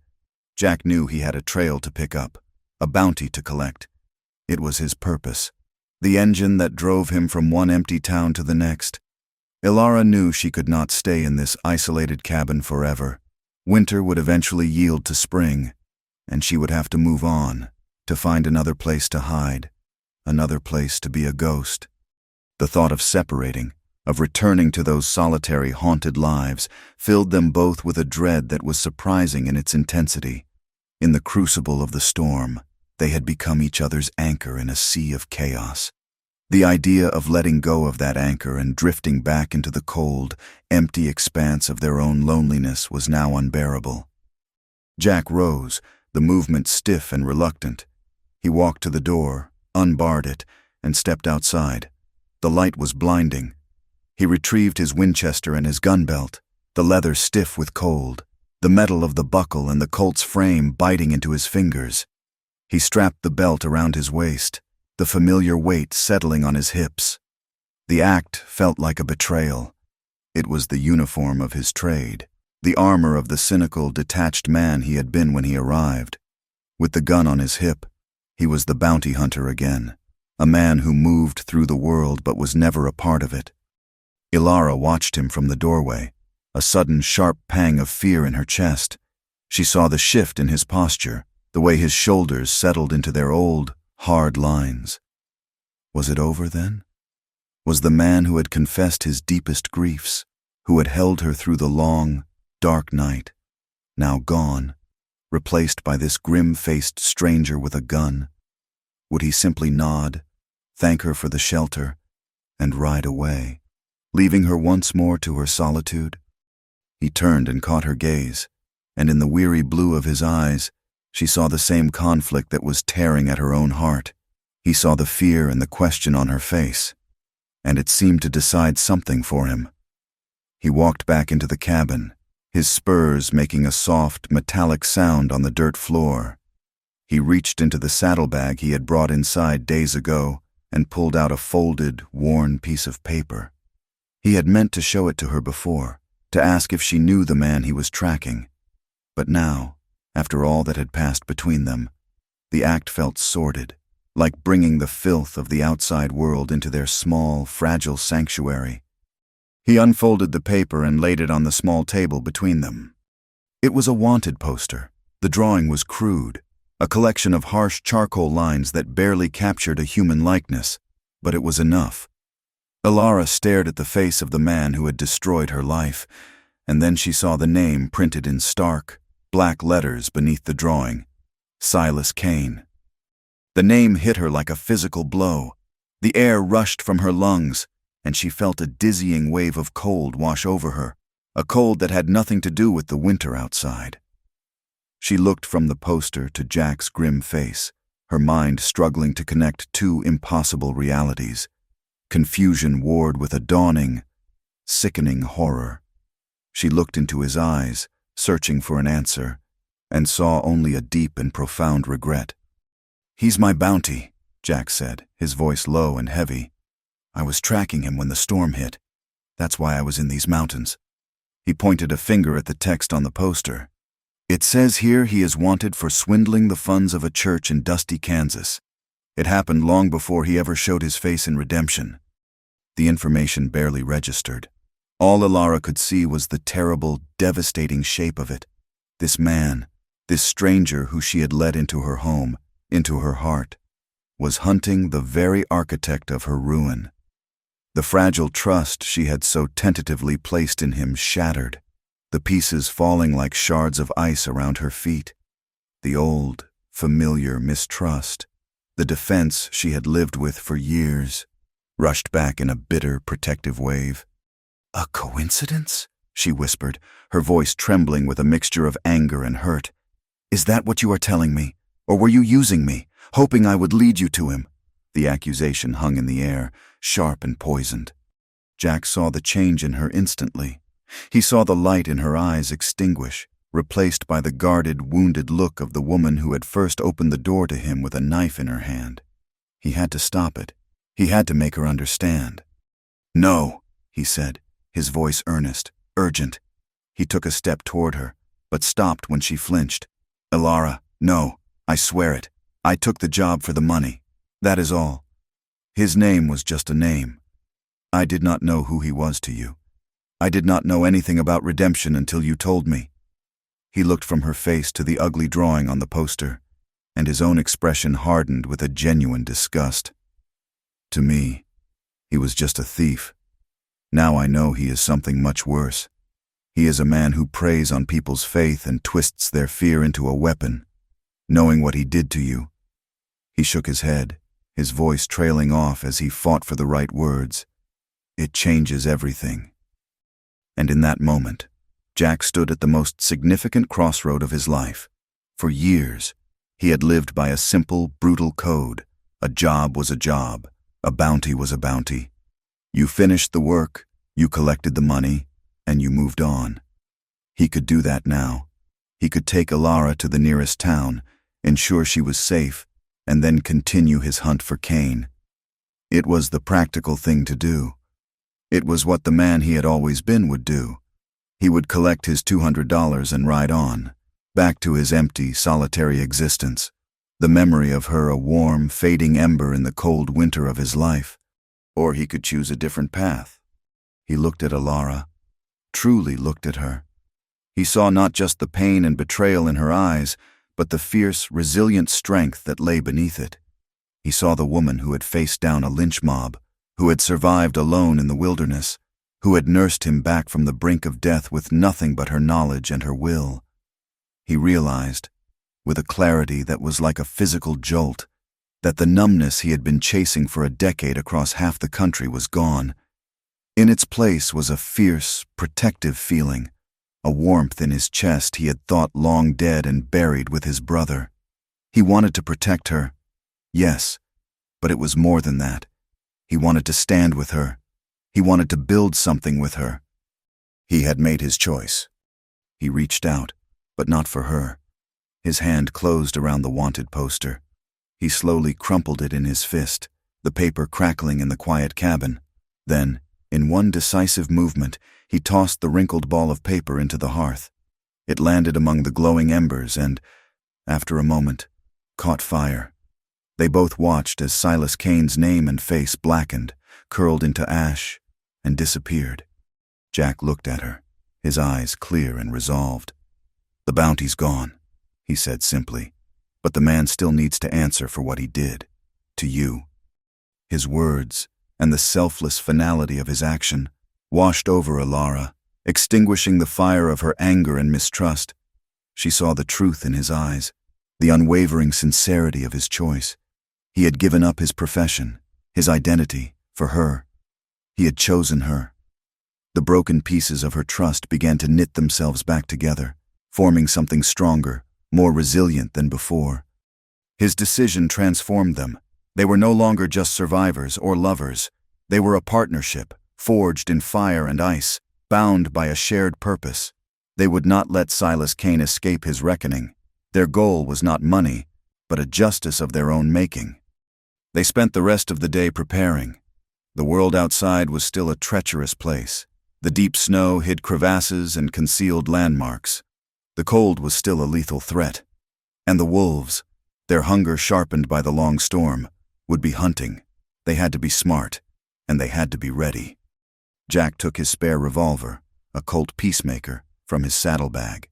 Jack knew he had a trail to pick up, a bounty to collect. It was his purpose, the engine that drove him from one empty town to the next. Alara knew she could not stay in this isolated cabin forever. Winter would eventually yield to spring, and she would have to move on, to find another place to hide, another place to be a ghost. The thought of separating, of returning to those solitary, haunted lives, filled them both with a dread that was surprising in its intensity. In the crucible of the storm, they had become each other's anchor in a sea of chaos. The idea of letting go of that anchor and drifting back into the cold, empty expanse of their own loneliness was now unbearable. Jack rose, the movement stiff and reluctant. He walked to the door, unbarred it, and stepped outside. The light was blinding. He retrieved his Winchester and his gun belt, the leather stiff with cold, the metal of the buckle and the Colt's frame biting into his fingers. He strapped the belt around his waist, the familiar weight settling on his hips. The act felt like a betrayal. It was the uniform of his trade, the armor of the cynical, detached man he had been when he arrived. With the gun on his hip, he was the bounty hunter again, a man who moved through the world but was never a part of it. Alara watched him from the doorway, a sudden sharp pang of fear in her chest. She saw the shift in his posture, the way his shoulders settled into their old, hard lines. Was it over then? Was the man who had confessed his deepest griefs, who had held her through the long, dark night, now gone, replaced by this grim-faced stranger with a gun? Would he simply nod, thank her for the shelter, and ride away, leaving her once more to her solitude? He turned and caught her gaze, and in the weary blue of his eyes, she saw the same conflict that was tearing at her own heart. He saw the fear and the question on her face, and it seemed to decide something for him. He walked back into the cabin, his spurs making a soft, metallic sound on the dirt floor. He reached into the saddlebag he had brought inside days ago and pulled out a folded, worn piece of paper. He had meant to show it to her before, to ask if she knew the man he was tracking. But now, after all that had passed between them, the act felt sordid, like bringing the filth of the outside world into their small, fragile sanctuary. He unfolded the paper and laid it on the small table between them. It was a wanted poster. The drawing was crude, a collection of harsh charcoal lines that barely captured a human likeness, but it was enough. Alara stared at the face of the man who had destroyed her life, and then she saw the name printed in stark, black letters beneath the drawing: Silas Kane. The name hit her like a physical blow. The air rushed from her lungs, and she felt a dizzying wave of cold wash over her, a cold that had nothing to do with the winter outside. She looked from the poster to Jack's grim face, her mind struggling to connect two impossible realities. Confusion warred with a dawning, sickening horror. She looked into his eyes, searching for an answer, and saw only a deep and profound regret. "He's my bounty," Jack said, his voice low and heavy. "I was tracking him when the storm hit. That's why I was in these mountains." He pointed a finger at the text on the poster. "It says here he is wanted for swindling the funds of a church in Dusty, Kansas. It happened long before he ever showed his face in redemption." The information barely registered. All Alara could see was the terrible, devastating shape of it. This man, this stranger who she had let into her home, into her heart, was hunting the very architect of her ruin. The fragile trust she had so tentatively placed in him shattered, the pieces falling like shards of ice around her feet. The old, familiar mistrust, the defense she had lived with for years, rushed back in a bitter, protective wave. "A coincidence?" she whispered, her voice trembling with a mixture of anger and hurt. "Is that what you are telling me? Or were you using me, hoping I would lead you to him?" The accusation hung in the air, sharp and poisoned. Jack saw the change in her instantly. He saw the light in her eyes extinguish, replaced by the guarded, wounded look of the woman who had first opened the door to him with a knife in her hand. He had to stop it. He had to make her understand. "No," he said, his voice earnest, urgent. He took a step toward her, but stopped when she flinched. "Elara, no, I swear it. I took the job for the money. That is all. His name was just a name. I did not know who he was to you. I did not know anything about redemption until you told me." He looked from her face to the ugly drawing on the poster, and his own expression hardened with a genuine disgust. "To me, he was just a thief. Now I know he is something much worse. He is a man who preys on people's faith and twists their fear into a weapon. Knowing what he did to you." He shook his head, his voice trailing off as he fought for the right words. "It changes everything." And in that moment, Jack stood at the most significant crossroad of his life. For years, he had lived by a simple, brutal code. A job was a job. A bounty was a bounty. You finished the work, you collected the money, and you moved on. He could do that now. He could take Elara to the nearest town, ensure she was safe, and then continue his hunt for Cain. It was the practical thing to do. It was what the man he had always been would do. He would collect his $200 and ride on, back to his empty, solitary existence, the memory of her a warm, fading ember in the cold winter of his life. Or he could choose a different path. He looked at Elara, truly looked at her. He saw not just the pain and betrayal in her eyes, but the fierce, resilient strength that lay beneath it. He saw the woman who had faced down a lynch mob, who had survived alone in the wilderness, who had nursed him back from the brink of death with nothing but her knowledge and her will. He realized, with a clarity that was like a physical jolt, that the numbness he had been chasing for a decade across half the country was gone. In its place was a fierce, protective feeling, a warmth in his chest he had thought long dead and buried with his brother. He wanted to protect her, yes, but it was more than that. He wanted to stand with her. He wanted to build something with her. He had made his choice. He reached out, but not for her. His hand closed around the wanted poster. He slowly crumpled it in his fist, the paper crackling in the quiet cabin. Then, in one decisive movement, he tossed the wrinkled ball of paper into the hearth. It landed among the glowing embers and, after a moment, caught fire. They both watched as Silas Cain's name and face blackened, curled into ash, and disappeared. Jack looked at her, his eyes clear and resolved. "The bounty's gone," he said simply, "but the man still needs to answer for what he did. To you." His words, and the selfless finality of his action, washed over Elara, extinguishing the fire of her anger and mistrust. She saw the truth in his eyes, the unwavering sincerity of his choice. He had given up his profession, his identity, for her. He had chosen her. The broken pieces of her trust began to knit themselves back together, forming something stronger, more resilient than before. His decision transformed them. They were no longer just survivors or lovers. They were a partnership, forged in fire and ice, bound by a shared purpose. They would not let Silas Cain escape his reckoning. Their goal was not money, but a justice of their own making. They spent the rest of the day preparing. The world outside was still a treacherous place. The deep snow hid crevasses and concealed landmarks. The cold was still a lethal threat. And the wolves, their hunger sharpened by the long storm, would be hunting. They had to be smart, and they had to be ready. Jack took his spare revolver, a Colt Peacemaker, from his saddlebag.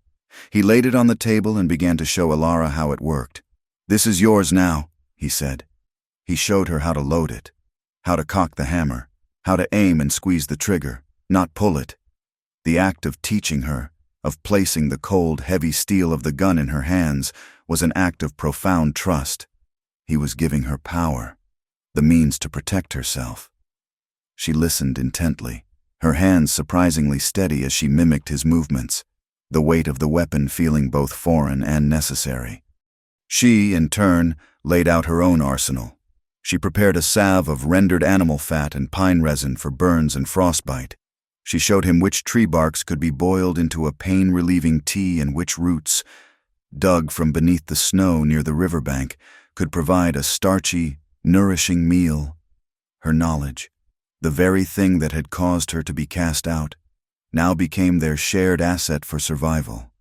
He laid it on the table and began to show Alara how it worked. "This is yours now," he said. He showed her how to load it, how to cock the hammer, how to aim and squeeze the trigger, not pull it. The act of teaching her, of placing the cold, heavy steel of the gun in her hands, was an act of profound trust. He was giving her power, the means to protect herself. She listened intently, her hands surprisingly steady as she mimicked his movements, the weight of the weapon feeling both foreign and necessary. She, in turn, laid out her own arsenal. She prepared a salve of rendered animal fat and pine resin for burns and frostbite. She showed him which tree barks could be boiled into a pain-relieving tea and which roots, dug from beneath the snow near the riverbank, could provide a starchy, nourishing meal. Her knowledge, the very thing that had caused her to be cast out, now became their shared asset for survival.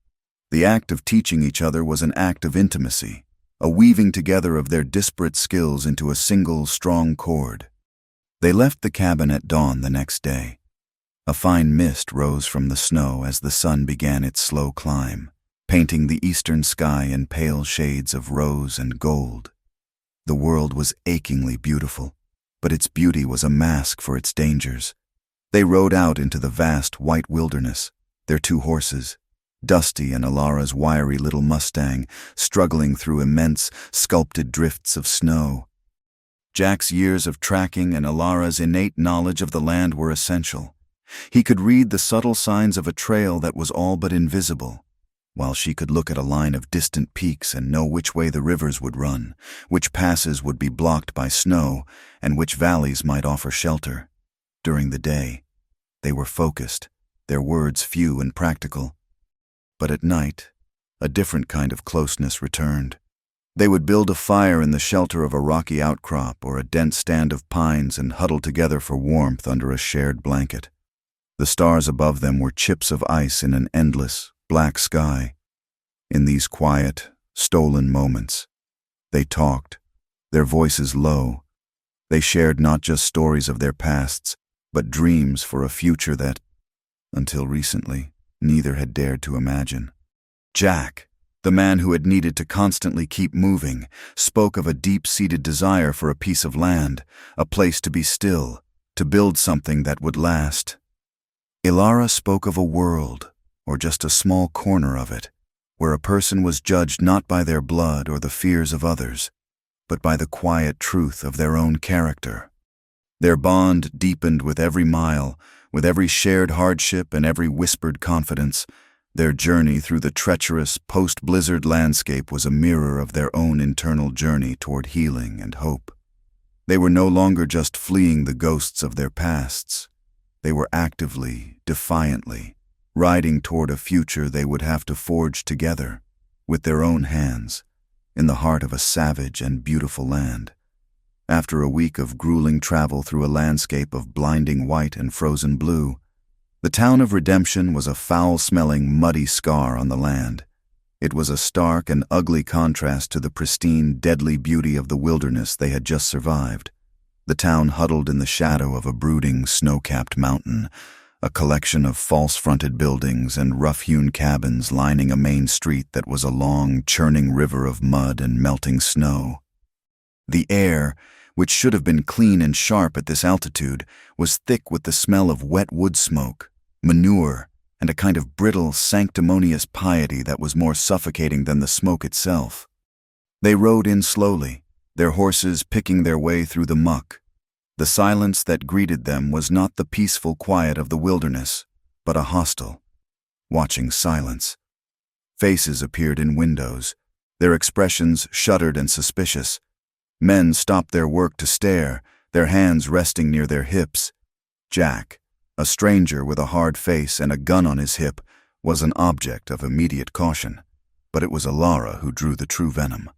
The act of teaching each other was an act of intimacy, a weaving together of their disparate skills into a single, strong cord. They left the cabin at dawn the next day. A fine mist rose from the snow as the sun began its slow climb, painting the eastern sky in pale shades of rose and gold. The world was achingly beautiful, but its beauty was a mask for its dangers. They rode out into the vast white wilderness, their two horses, Dusty and Alara's wiry little Mustang, struggling through immense, sculpted drifts of snow. Jack's years of tracking and Alara's innate knowledge of the land were essential. He could read the subtle signs of a trail that was all but invisible, while she could look at a line of distant peaks and know which way the rivers would run, which passes would be blocked by snow, and which valleys might offer shelter. During the day, they were focused, their words few and practical. But at night, a different kind of closeness returned. They would build a fire in the shelter of a rocky outcrop or a dense stand of pines and huddle together for warmth under a shared blanket. The stars above them were chips of ice in an endless, black sky. In these quiet, stolen moments, they talked, their voices low. They shared not just stories of their pasts, but dreams for a future that, until recently, neither had dared to imagine. Jack, the man who had needed to constantly keep moving, spoke of a deep-seated desire for a piece of land, a place to be still, to build something that would last. Alara spoke of a world, or just a small corner of it, where a person was judged not by their blood or the fears of others, but by the quiet truth of their own character. Their bond deepened with every mile, with every shared hardship and every whispered confidence. Their journey through the treacherous, post-blizzard landscape was a mirror of their own internal journey toward healing and hope. They were no longer just fleeing the ghosts of their pasts. They were actively, defiantly, riding toward a future they would have to forge together, with their own hands, in the heart of a savage and beautiful land. After a week of grueling travel through a landscape of blinding white and frozen blue, the town of Redemption was a foul-smelling, muddy scar on the land. It was a stark and ugly contrast to the pristine, deadly beauty of the wilderness they had just survived. The town huddled in the shadow of a brooding, snow-capped mountain, a collection of false-fronted buildings and rough-hewn cabins lining a main street that was a long, churning river of mud and melting snow. The air, which should have been clean and sharp at this altitude, was thick with the smell of wet wood smoke, manure, and a kind of brittle, sanctimonious piety that was more suffocating than the smoke itself. They rode in slowly, their horses picking their way through the muck. The silence that greeted them was not the peaceful quiet of the wilderness, but a hostile, watching silence. Faces appeared in windows, their expressions shuttered and suspicious. Men stopped their work to stare, their hands resting near their hips. Jack, a stranger with a hard face and a gun on his hip, was an object of immediate caution, but it was Alara who drew the true venom.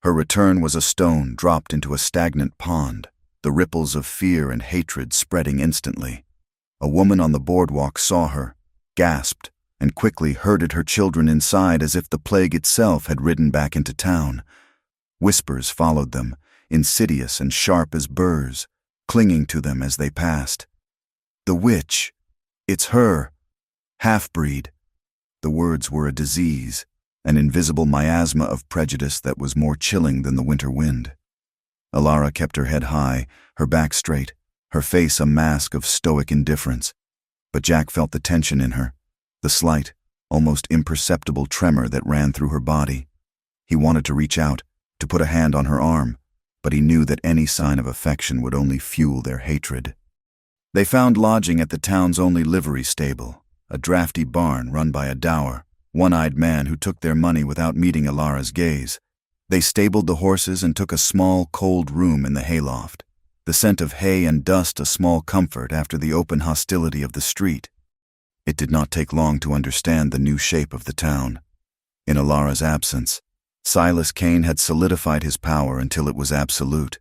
Her return was a stone dropped into a stagnant pond, the ripples of fear and hatred spreading instantly. A woman on the boardwalk saw her, gasped, and quickly herded her children inside as if the plague itself had ridden back into town. Whispers followed them, insidious and sharp as burrs, clinging to them as they passed. "The witch! It's her! Half-breed!" the words were a disease, an invisible miasma of prejudice that was more chilling than the winter wind. Alara kept her head high, her back straight, her face a mask of stoic indifference. But Jack felt the tension in her, the slight, almost imperceptible tremor that ran through her body. He wanted to reach out, to put a hand on her arm, but he knew that any sign of affection would only fuel their hatred. They found lodging at the town's only livery stable, a drafty barn run by a dour, one-eyed man who took their money without meeting Alara's gaze. They stabled the horses and took a small, cold room in the hayloft, the scent of hay and dust a small comfort after the open hostility of the street. It did not take long to understand the new shape of the town. In Alara's absence, Silas Kane had solidified his power until it was absolute.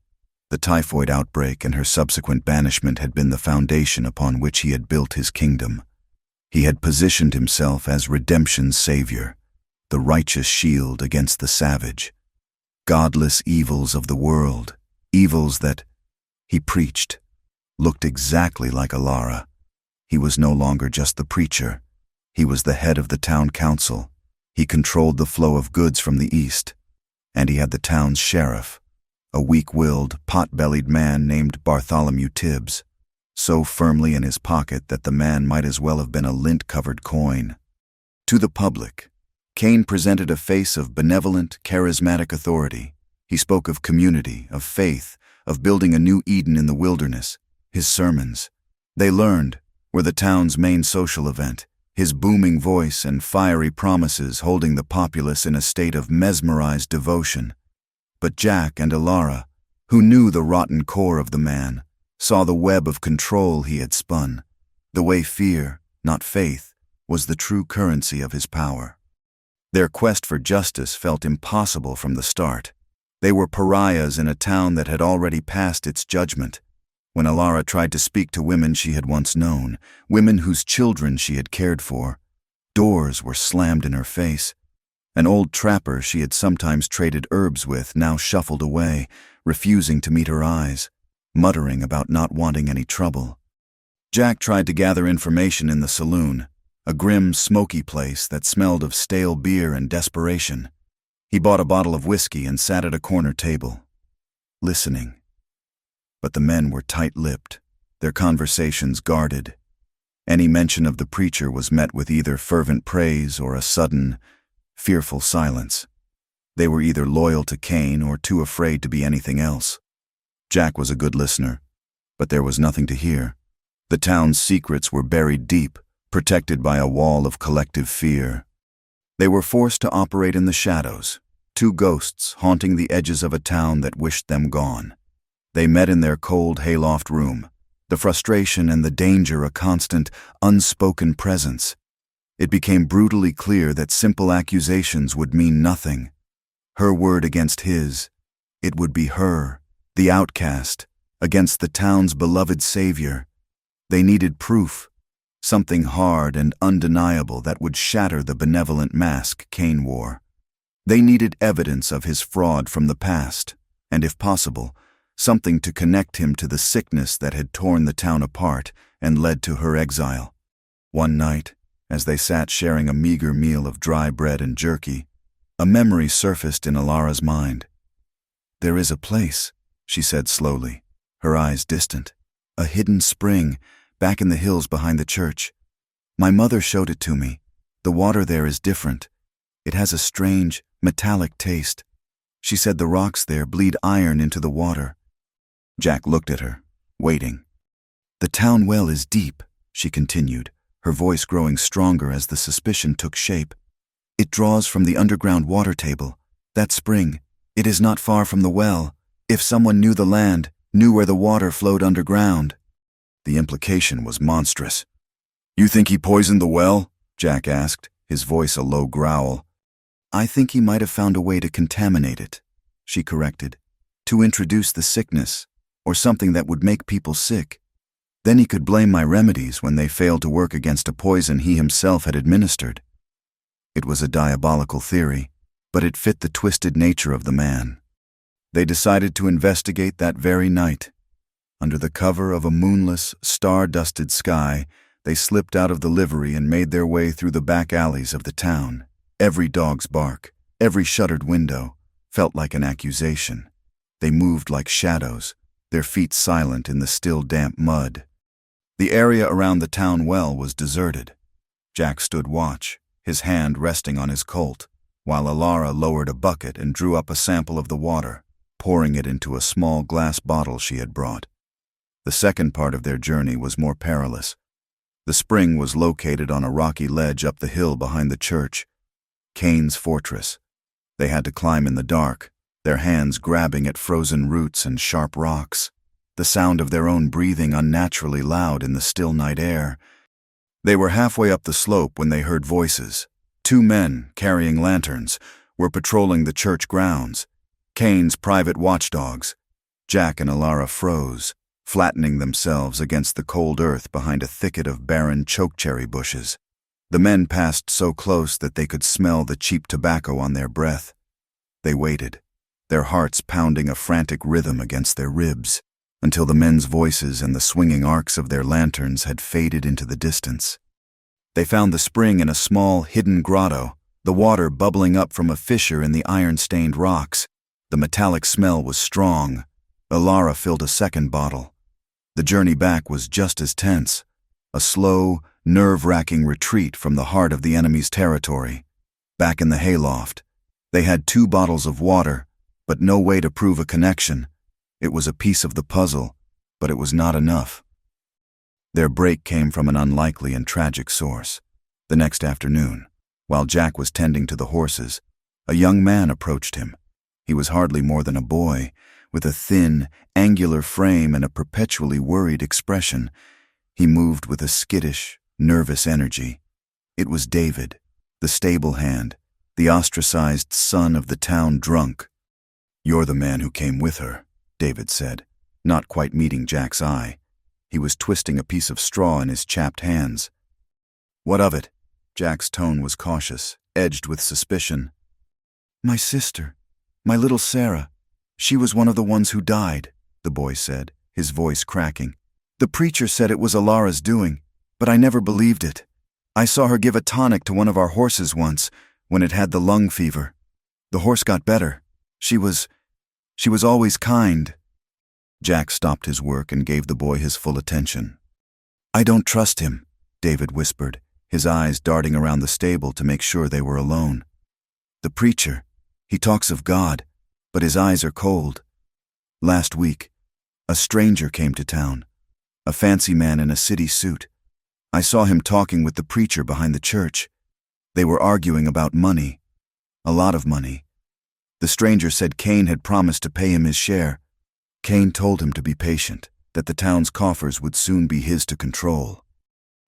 The typhoid outbreak and her subsequent banishment had been the foundation upon which he had built his kingdom. He had positioned himself as redemption's savior, the righteous shield against the savage. Godless evils of the world, evils that, he preached, looked exactly like Alara. He was no longer just the preacher. He was the head of the town council. He controlled the flow of goods from the east. And he had the town's sheriff, a weak-willed, pot-bellied man named Bartholomew Tibbs, so firmly in his pocket that the man might as well have been a lint-covered coin. To the public, Kane presented a face of benevolent, charismatic authority. He spoke of community, of faith, of building a new Eden in the wilderness. His sermons, they learned, were the town's main social event, his booming voice and fiery promises holding the populace in a state of mesmerized devotion. But Jack and Alara, who knew the rotten core of the man, saw the web of control he had spun, the way fear, not faith, was the true currency of his power. Their quest for justice felt impossible from the start. They were pariahs in a town that had already passed its judgment. When Alara tried to speak to women she had once known, women whose children she had cared for, doors were slammed in her face. An old trapper she had sometimes traded herbs with now shuffled away, refusing to meet her eyes, muttering about not wanting any trouble. Jack tried to gather information in the saloon, a grim, smoky place that smelled of stale beer and desperation. He bought a bottle of whiskey and sat at a corner table, listening. But the men were tight-lipped, their conversations guarded. Any mention of the preacher was met with either fervent praise or a sudden, fearful silence. They were either loyal to Kane or too afraid to be anything else. Jack was a good listener, but there was nothing to hear. The town's secrets were buried deep, protected by a wall of collective fear. They were forced to operate in the shadows, two ghosts haunting the edges of a town that wished them gone. They met in their cold hayloft room, the frustration and the danger a constant, unspoken presence. It became brutally clear that simple accusations would mean nothing. Her word against his, it would be her, the outcast, against the town's beloved savior. They needed proof, something hard and undeniable that would shatter the benevolent mask Kane wore. They needed evidence of his fraud from the past, and if possible, something to connect him to the sickness that had torn the town apart and led to her exile. One night, as they sat sharing a meager meal of dry bread and jerky, a memory surfaced in Alara's mind. "There is a place," she said slowly, her eyes distant, "a hidden spring back in the hills behind the church. My mother showed it to me. The water there is different. It has a strange, metallic taste. She said the rocks there bleed iron into the water." Jack looked at her, waiting. "The town well is deep," she continued, her voice growing stronger as the suspicion took shape. "It draws from the underground water table. That spring, it is not far from the well. If someone knew the land, knew where the water flowed underground." The implication was monstrous. "You think he poisoned the well?" Jack asked, his voice a low growl. "I think he might have found a way to contaminate it," she corrected, "to introduce the sickness, or something that would make people sick. Then he could blame my remedies when they failed to work against a poison he himself had administered." It was a diabolical theory, but it fit the twisted nature of the man. They decided to investigate that very night. Under the cover of a moonless, star-dusted sky, They slipped out of the livery and made their way through the back alleys of the town. Every dog's bark, every shuttered window, felt like an accusation. They moved like shadows, their feet silent in the still damp mud. The area around the town well was deserted. Jack stood watch, his hand resting on his Colt, while Alara lowered a bucket and drew up a sample of the water, pouring it into a small glass bottle she had brought. The second part of their journey was more perilous. The spring was located on a rocky ledge up the hill behind the church, Cain's fortress. They had to climb in the dark, their hands grabbing at frozen roots and sharp rocks, the sound of their own breathing unnaturally loud in the still night air. They were halfway up the slope when they heard voices. 2 men, carrying lanterns, were patrolling the church grounds, Cain's private watchdogs. Jack and Alara froze, flattening themselves against the cold earth behind a thicket of barren chokecherry bushes. The men passed so close that they could smell the cheap tobacco on their breath. They waited, their hearts pounding a frantic rhythm against their ribs, until the men's voices and the swinging arcs of their lanterns had faded into the distance. They found the spring in a small, hidden grotto, the water bubbling up from a fissure in the iron-stained rocks. The metallic smell was strong. Alara filled a second bottle. The journey back was just as tense, a slow, nerve-wracking retreat from the heart of the enemy's territory. Back in the hayloft, they had 2 bottles of water, but no way to prove a connection. It was a piece of the puzzle, but it was not enough. Their break came from an unlikely and tragic source. The next afternoon, while Jack was tending to the horses, a young man approached him. He was hardly more than a boy, with a thin, angular frame and a perpetually worried expression. He moved with a skittish, nervous energy. It was David, the stable hand, the ostracized son of the town drunk. "You're the man who came with her," David said, not quite meeting Jack's eye. He was twisting a piece of straw in his chapped hands. "What of it?" Jack's tone was cautious, edged with suspicion. "My sister, my little Sarah. She was one of the ones who died," the boy said, his voice cracking. "The preacher said it was Alara's doing, but I never believed it. I saw her give a tonic to one of our horses once, when it had the lung fever. The horse got better. She was always kind." Jack stopped his work and gave the boy his full attention. "I don't trust him," David whispered, his eyes darting around the stable to make sure they were alone. "The preacher, he talks of God, but his eyes are cold. Last week, a stranger came to town, a fancy man in a city suit. I saw him talking with the preacher behind the church. They were arguing about money, a lot of money. The stranger said Cain had promised to pay him his share. Cain told him to be patient, that the town's coffers would soon be his to control."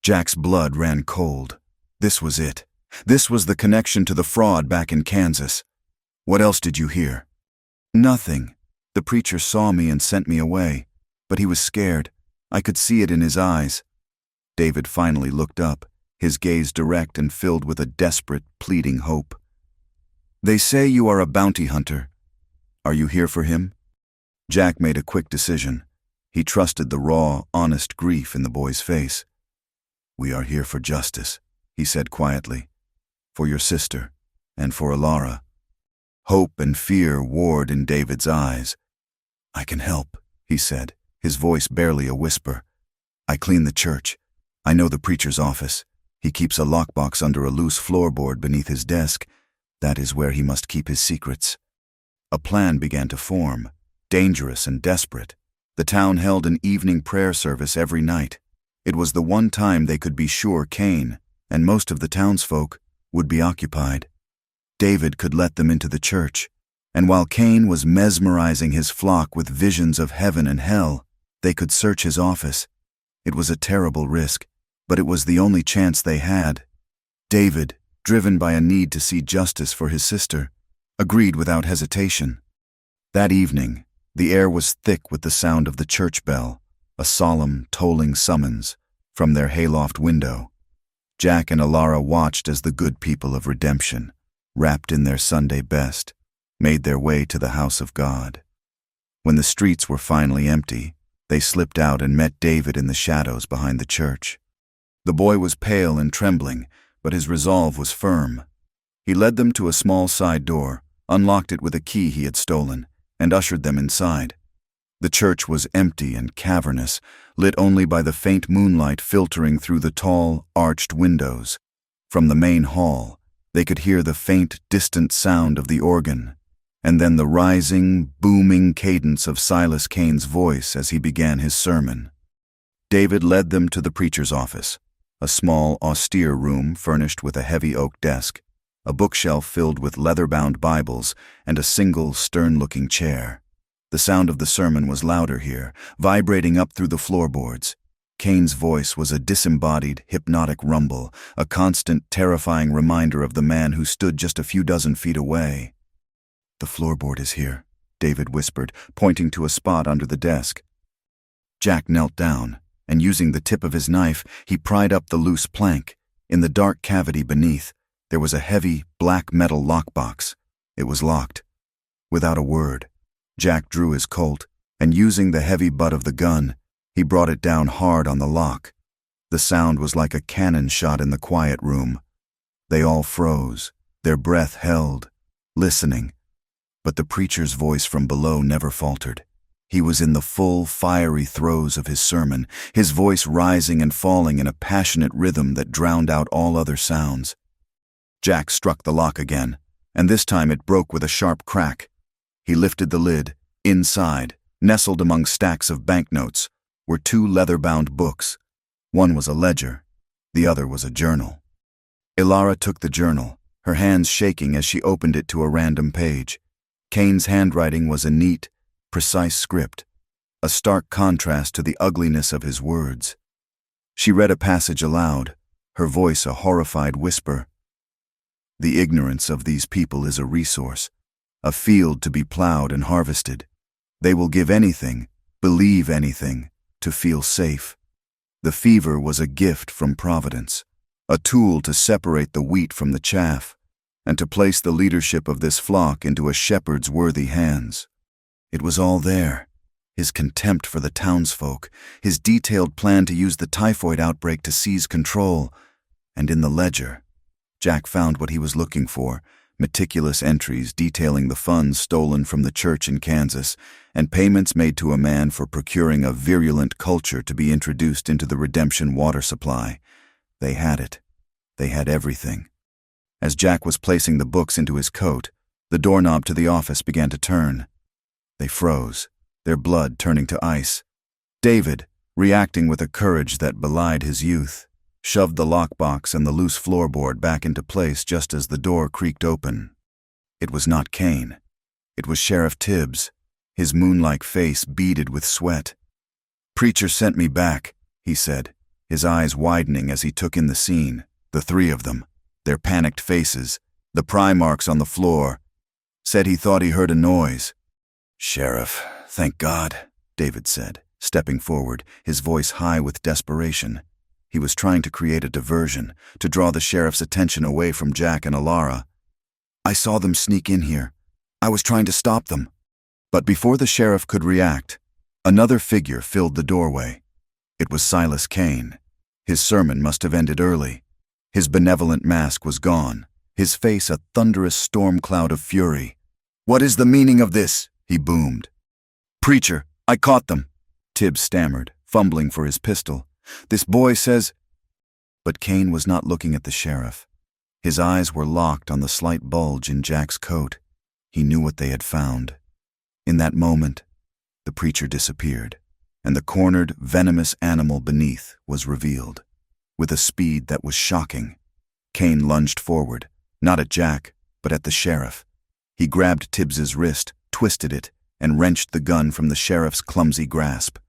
Jack's blood ran cold. This was it. This was the connection to the fraud back in Kansas. "What else did you hear?" "Nothing. The preacher saw me and sent me away, but he was scared. I could see it in his eyes." David finally looked up, his gaze direct and filled with a desperate, pleading hope. "They say you are a bounty hunter. Are you here for him?" Jack made a quick decision. He trusted the raw, honest grief in the boy's face. "We are here for justice," he said quietly. "For your sister, and for Alara." Hope and fear warred in David's eyes. "I can help," he said, his voice barely a whisper. "I clean the church. I know the preacher's office. He keeps a lockbox under a loose floorboard beneath his desk. That is where he must keep his secrets." A plan began to form, dangerous and desperate. The town held an evening prayer service every night. It was the one time they could be sure Cain, and most of the townsfolk, would be occupied. David could let them into the church, and while Cain was mesmerizing his flock with visions of heaven and hell, they could search his office. It was a terrible risk, but it was the only chance they had. David, driven by a need to see justice for his sister, agreed without hesitation. That evening, the air was thick with the sound of the church bell, a solemn, tolling summons, from their hayloft window. Jack and Alara watched as the good people of redemption, wrapped in their Sunday best, made their way to the house of God. When the streets were finally empty, they slipped out and met David in the shadows behind the church. The boy was pale and trembling, but his resolve was firm. He led them to a small side door, unlocked it with a key he had stolen, and ushered them inside. The church was empty and cavernous, lit only by the faint moonlight filtering through the tall, arched windows. From the main hall, they could hear the faint, distant sound of the organ, and then the rising, booming cadence of Silas Cain's voice as he began his sermon. David led them to the preacher's office, a small, austere room furnished with a heavy oak desk, a bookshelf filled with leather-bound Bibles, and a single, stern-looking chair. The sound of the sermon was louder here, vibrating up through the floorboards. Cain's voice was a disembodied, hypnotic rumble, a constant, terrifying reminder of the man who stood just a few dozen feet away. "The floorboard is here," David whispered, pointing to a spot under the desk. Jack knelt down, and using the tip of his knife, he pried up the loose plank. In the dark cavity beneath, there was a heavy, black metal lockbox. It was locked. Without a word, Jack drew his Colt, and using the heavy butt of the gun, he brought it down hard on the lock. The sound was like a cannon shot in the quiet room. They all froze, their breath held, listening. But the preacher's voice from below never faltered. He was in the full, fiery throes of his sermon, his voice rising and falling in a passionate rhythm that drowned out all other sounds. Jack struck the lock again, and this time it broke with a sharp crack. He lifted the lid. Inside, nestled among stacks of banknotes, were two leather-bound books. One was a ledger, the other was a journal. Ilara took the journal, her hands shaking as she opened it to a random page. Cain's handwriting was a neat, precise script, a stark contrast to the ugliness of his words. She read a passage aloud, her voice a horrified whisper. "The ignorance of these people is a resource, a field to be plowed and harvested. They will give anything, believe anything, to feel safe. The fever was a gift from Providence, a tool to separate the wheat from the chaff, and to place the leadership of this flock into a shepherd's worthy hands." It was all there. His contempt for the townsfolk, his detailed plan to use the typhoid outbreak to seize control, and in the ledger, Jack found what he was looking for: meticulous entries detailing the funds stolen from the church in Kansas, and payments made to a man for procuring a virulent culture to be introduced into the Redemption water supply. They had it. They had everything. As Jack was placing the books into his coat, the doorknob to the office began to turn. They froze, their blood turning to ice. David, reacting with a courage that belied his youth, shoved the lockbox and the loose floorboard back into place just as the door creaked open. It was not Cain. It was Sheriff Tibbs, his moon-like face beaded with sweat. "Preacher sent me back," he said, his eyes widening as he took in the scene. The three of them, their panicked faces, the pry marks on the floor. Said he thought he heard a noise. "Sheriff, thank God," David said, stepping forward, his voice high with desperation. He was trying to create a diversion, to draw the sheriff's attention away from Jack and Ilara. "I saw them sneak in here. I was trying to stop them." But before the sheriff could react, another figure filled the doorway. It was Silas Cain. His sermon must have ended early. His benevolent mask was gone, his face a thunderous storm cloud of fury. "What is the meaning of this?" he boomed. "Preacher, I caught them," Tibbs stammered, fumbling for his pistol. "This boy says—" But Cain was not looking at the sheriff. His eyes were locked on the slight bulge in Jack's coat. He knew what they had found. In that moment, the preacher disappeared, and the cornered, venomous animal beneath was revealed. With a speed that was shocking, Cain lunged forward, not at Jack, but at the sheriff. He grabbed Tibbs's wrist, twisted it, and wrenched the gun from the sheriff's clumsy grasp.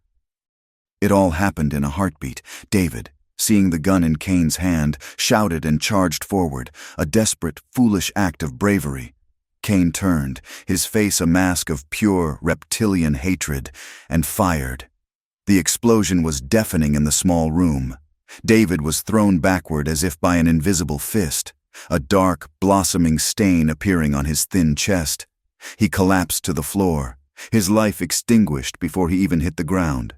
It all happened in a heartbeat. David, seeing the gun in Cain's hand, shouted and charged forward, a desperate, foolish act of bravery. Cain turned, his face a mask of pure, reptilian hatred, and fired. The explosion was deafening in the small room. David was thrown backward as if by an invisible fist, a dark, blossoming stain appearing on his thin chest. He collapsed to the floor, his life extinguished before he even hit the ground.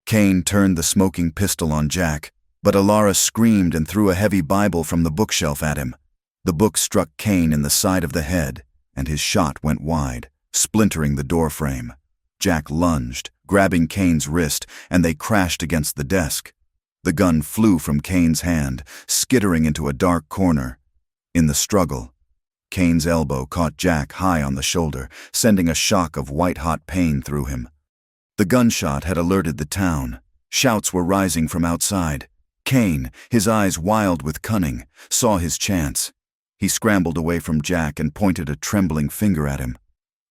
Cain turned the smoking pistol on Jack, But Alara screamed and threw a heavy Bible from the bookshelf at him. The book struck Cain in the side of the head, and his shot went wide, splintering the doorframe. Jack lunged, grabbing Cain's wrist, and they crashed against the desk. The gun flew from Cain's hand, skittering into a dark corner. In the struggle, Cain's elbow caught Jack high on the shoulder, sending a shock of white-hot pain through him. The gunshot had alerted the town. Shouts were rising from outside. Cain, his eyes wild with cunning, saw his chance. He scrambled away from Jack and pointed a trembling finger at him.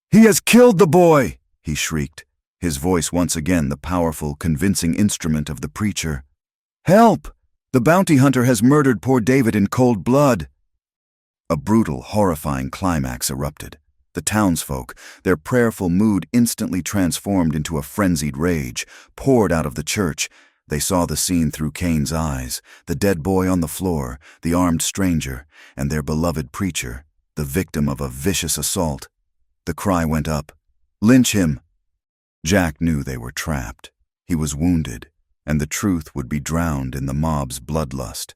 "He has killed the boy!" he shrieked, his voice once again the powerful, convincing instrument of the preacher. "Help! The bounty hunter has murdered poor David in cold blood!" A brutal, horrifying climax erupted. The townsfolk, their prayerful mood instantly transformed into a frenzied rage, poured out of the church. They saw the scene through Cain's eyes, the dead boy on the floor, the armed stranger, and their beloved preacher, the victim of a vicious assault. The cry went up, "Lynch him!" Jack knew they were trapped. He was wounded, and the truth would be drowned in the mob's bloodlust.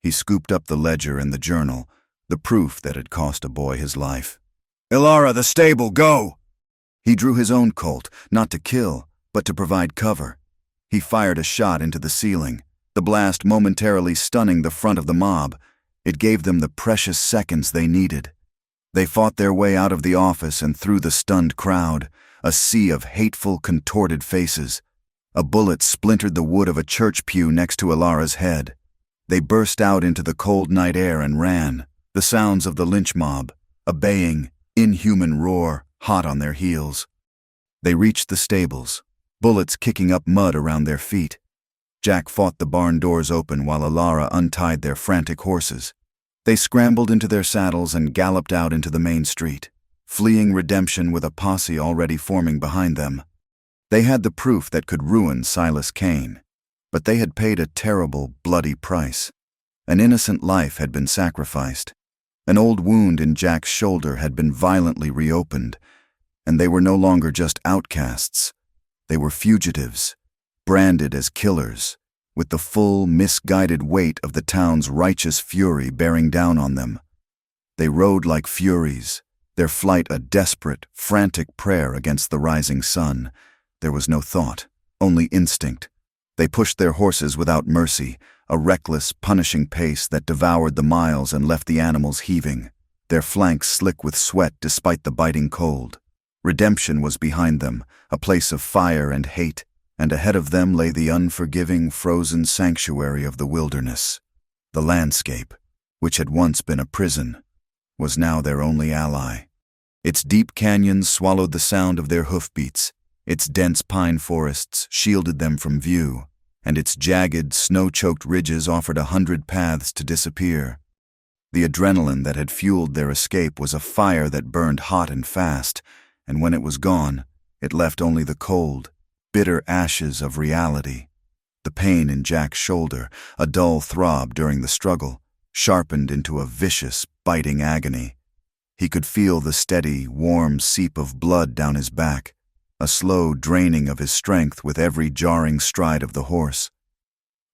He scooped up the ledger and the journal, the proof that had cost a boy his life. "Ilara, the stable, go!" He drew his own Colt, not to kill, but to provide cover. He fired a shot into the ceiling, the blast momentarily stunning the front of the mob. It gave them the precious seconds they needed. They fought their way out of the office and through the stunned crowd, a sea of hateful, contorted faces. A bullet splintered the wood of a church pew next to Ilara's head. They burst out into the cold night air and ran, the sounds of the lynch mob, a baying, inhuman roar, hot on their heels. They reached the stables, bullets kicking up mud around their feet. Jack fought the barn doors open while Ilara untied their frantic horses. They scrambled into their saddles and galloped out into the main street, fleeing redemption with a posse already forming behind them. They had the proof that could ruin Silas Cain, but they had paid a terrible, bloody price. An innocent life had been sacrificed. An old wound in Jack's shoulder had been violently reopened, and they were no longer just outcasts. They were fugitives, branded as killers, with the full, misguided weight of the town's righteous fury bearing down on them. They rode like furies, their flight a desperate, frantic prayer against the rising sun. There was no thought, only instinct. They pushed their horses without mercy, a reckless, punishing pace that devoured the miles and left the animals heaving, their flanks slick with sweat despite the biting cold. Redemption was behind them, a place of fire and hate, and ahead of them lay the unforgiving, frozen sanctuary of the wilderness. The landscape, which had once been a prison, was now their only ally. Its deep canyons swallowed the sound of their hoofbeats, its dense pine forests shielded them from view, and its jagged, snow-choked ridges offered 100 paths to disappear. The adrenaline that had fueled their escape was a fire that burned hot and fast, and when it was gone, it left only the cold, bitter ashes of reality. The pain in Jack's shoulder, a dull throb during the struggle, sharpened into a vicious, biting agony. He could feel the steady, warm seep of blood down his back, a slow draining of his strength with every jarring stride of the horse.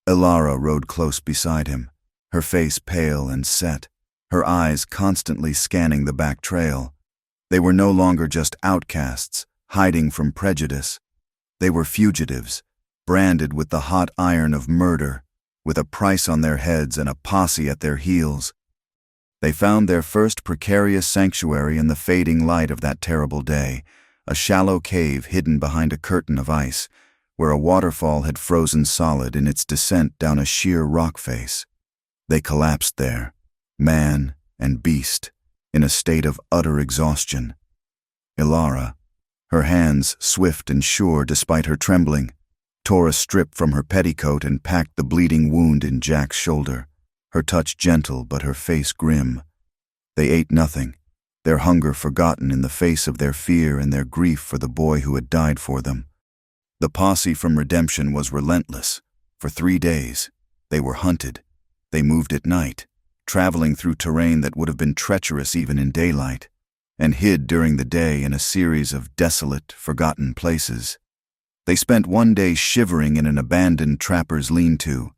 Ilara rode close beside him, her face pale and set, her eyes constantly scanning the back trail. They were no longer just outcasts, hiding from prejudice. They were fugitives, branded with the hot iron of murder, with a price on their heads and a posse at their heels. They found their first precarious sanctuary in the fading light of that terrible day, a shallow cave hidden behind a curtain of ice, where a waterfall had frozen solid in its descent down a sheer rock face. They collapsed there, man and beast, in a state of utter exhaustion. Ilara, her hands swift and sure despite her trembling, tore a strip from her petticoat and packed the bleeding wound in Jack's shoulder, her touch gentle but her face grim. They ate nothing, their hunger forgotten in the face of their fear and their grief for the boy who had died for them. The posse from Redemption was relentless. For 3 days, they were hunted. They moved at night, traveling through terrain that would have been treacherous even in daylight, and hid during the day in a series of desolate, forgotten places. They spent one day shivering in an abandoned trapper's lean-to,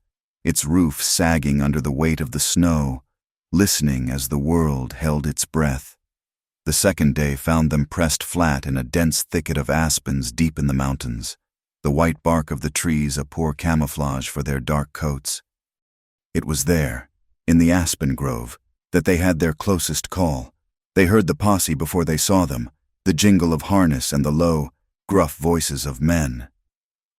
its roof sagging under the weight of the snow, listening as the world held its breath. The second day found them pressed flat in a dense thicket of aspens deep in the mountains, the white bark of the trees a poor camouflage for their dark coats. It was there, in the aspen grove, that they had their closest call. They heard the posse before they saw them, the jingle of harness and the low, gruff voices of men.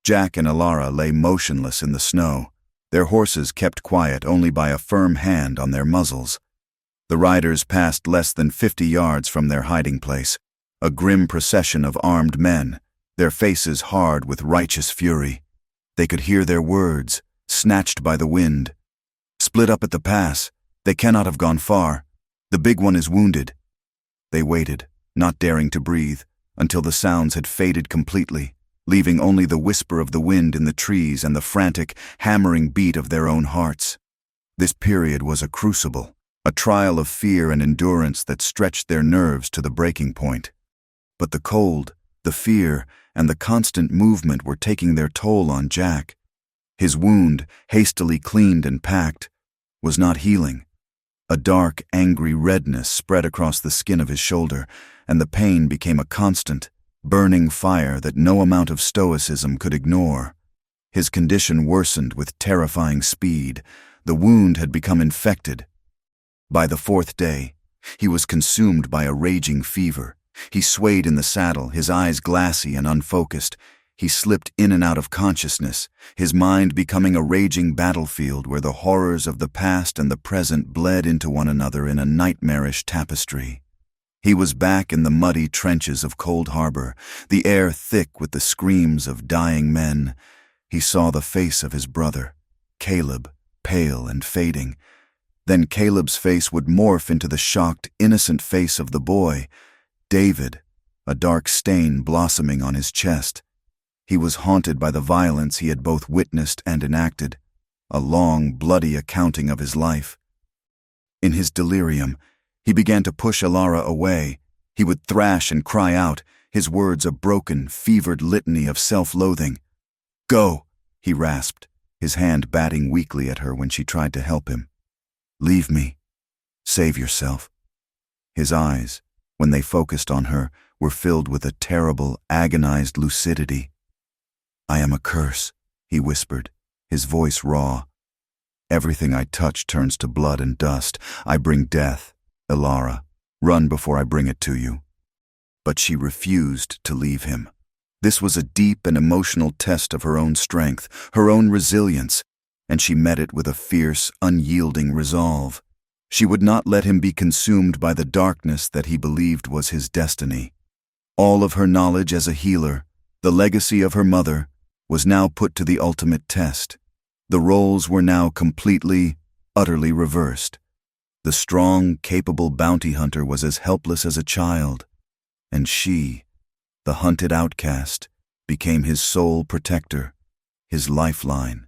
Jack and Alara lay motionless in the snow, their horses kept quiet only by a firm hand on their muzzles. The riders passed less than 50 yards from their hiding place, a grim procession of armed men, their faces hard with righteous fury. They could hear their words, snatched by the wind. "Split up at the pass. They cannot have gone far. The big one is wounded." They waited, not daring to breathe, until the sounds had faded completely, leaving only the whisper of the wind in the trees and the frantic, hammering beat of their own hearts. This period was a crucible, a trial of fear and endurance that stretched their nerves to the breaking point. But the cold, the fear, and the constant movement were taking their toll on Jack. His wound, hastily cleaned and packed, was not healing. A dark, angry redness spread across the skin of his shoulder, and the pain became a constant, burning fire that no amount of stoicism could ignore. His condition worsened with terrifying speed. The wound had become infected. By the fourth day, he was consumed by a raging fever. He swayed in the saddle, his eyes glassy and unfocused. He slipped in and out of consciousness, his mind becoming a raging battlefield where the horrors of the past and the present bled into one another in a nightmarish tapestry. He was back in the muddy trenches of Cold Harbor, the air thick with the screams of dying men. He saw the face of his brother, Caleb, pale and fading. Then Caleb's face would morph into the shocked, innocent face of the boy, David, a dark stain blossoming on his chest. He was haunted by the violence he had both witnessed and enacted, a long, bloody accounting of his life. In his delirium, he began to push Alara away. He would thrash and cry out, his words a broken, fevered litany of self-loathing. "Go," he rasped, his hand batting weakly at her when she tried to help him. "Leave me. Save yourself." His eyes, when they focused on her, were filled with a terrible, agonized lucidity. "I am a curse," he whispered, his voice raw. "Everything I touch turns to blood and dust. I bring death. Alara, run before I bring it to you." But she refused to leave him. This was a deep and emotional test of her own strength, her own resilience, and she met it with a fierce, unyielding resolve. She would not let him be consumed by the darkness that he believed was his destiny. All of her knowledge as a healer, the legacy of her mother, was now put to the ultimate test. The roles were now completely, utterly reversed. The strong, capable bounty hunter was as helpless as a child, and she, the hunted outcast, became his sole protector, his lifeline.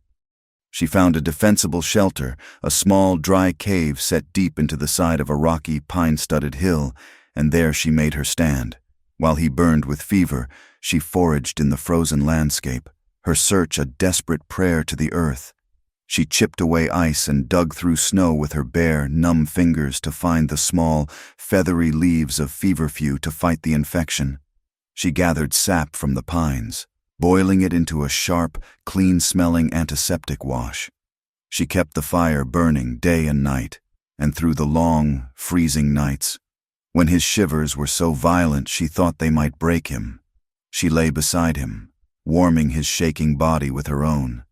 She found a defensible shelter, a small, dry cave set deep into the side of a rocky, pine-studded hill, and there she made her stand. While he burned with fever, she foraged in the frozen landscape, her search a desperate prayer to the earth. She chipped away ice and dug through snow with her bare, numb fingers to find the small, feathery leaves of feverfew to fight the infection. She gathered sap from the pines, boiling it into a sharp, clean-smelling antiseptic wash. She kept the fire burning day and night, and through the long, freezing nights, when his shivers were so violent she thought they might break him, she lay beside him, warming his shaking body with her own.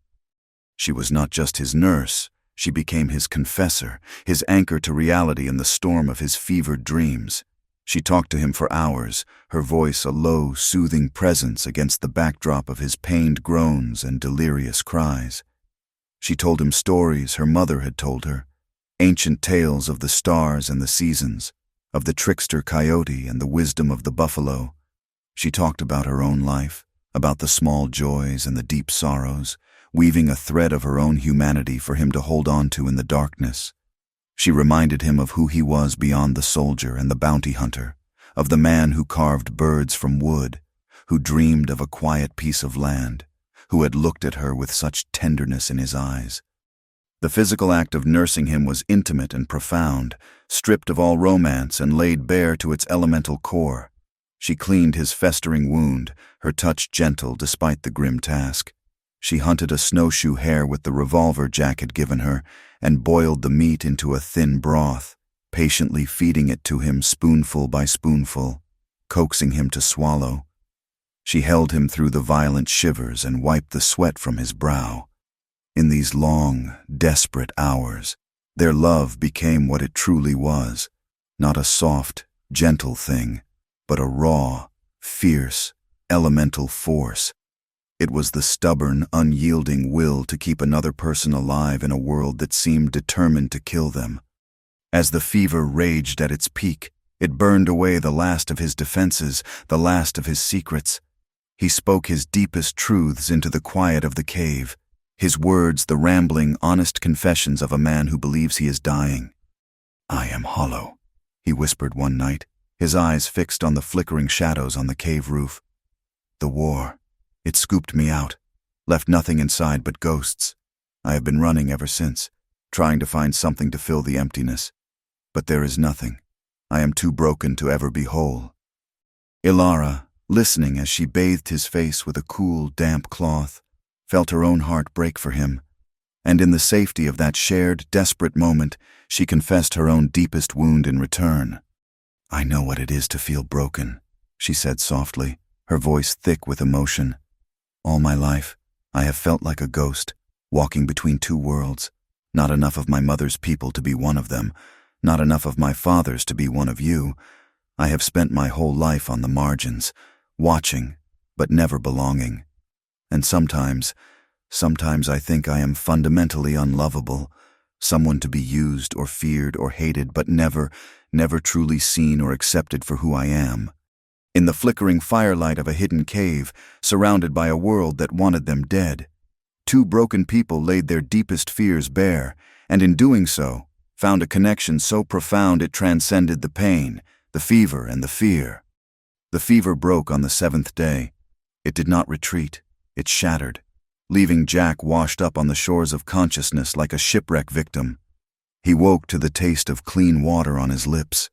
She was not just his nurse, she became his confessor, his anchor to reality in the storm of his fevered dreams. She talked to him for hours, her voice a low, soothing presence against the backdrop of his pained groans and delirious cries. She told him stories her mother had told her, ancient tales of the stars and the seasons, of the trickster coyote and the wisdom of the buffalo. She talked about her own life, about the small joys and the deep sorrows, weaving a thread of her own humanity for him to hold on to in the darkness. She reminded him of who he was beyond the soldier and the bounty hunter, of the man who carved birds from wood, who dreamed of a quiet piece of land, who had looked at her with such tenderness in his eyes. The physical act of nursing him was intimate and profound, stripped of all romance and laid bare to its elemental core. She cleaned his festering wound, her touch gentle despite the grim task. She hunted a snowshoe hare with the revolver Jack had given her and boiled the meat into a thin broth, patiently feeding it to him spoonful by spoonful, coaxing him to swallow. She held him through the violent shivers and wiped the sweat from his brow. In these long, desperate hours, their love became what it truly was, not a soft, gentle thing, but a raw, fierce, elemental force. It was the stubborn, unyielding will to keep another person alive in a world that seemed determined to kill them. As the fever raged at its peak, it burned away the last of his defenses, the last of his secrets. He spoke his deepest truths into the quiet of the cave, his words the rambling, honest confessions of a man who believes he is dying. "I am hollow," he whispered one night, his eyes fixed on the flickering shadows on the cave roof. "The war, it scooped me out, left nothing inside but ghosts. I have been running ever since, trying to find something to fill the emptiness. But there is nothing. I am too broken to ever be whole." Ilara, listening as she bathed his face with a cool, damp cloth, felt her own heart break for him, and in the safety of that shared, desperate moment, she confessed her own deepest wound in return. "I know what it is to feel broken," she said softly, her voice thick with emotion. "All my life, I have felt like a ghost, walking between two worlds, not enough of my mother's people to be one of them, not enough of my father's to be one of you. I have spent my whole life on the margins, watching, but never belonging. And sometimes I think I am fundamentally unlovable, someone to be used or feared or hated, but never truly seen or accepted for who I am." In the flickering firelight of a hidden cave, surrounded by a world that wanted them dead, two broken people laid their deepest fears bare, and in doing so, found a connection so profound it transcended the pain, the fever, and the fear. The fever broke on the 7th day. It did not retreat. It shattered, leaving Jack washed up on the shores of consciousness like a shipwreck victim. He woke to the taste of clean water on his lips.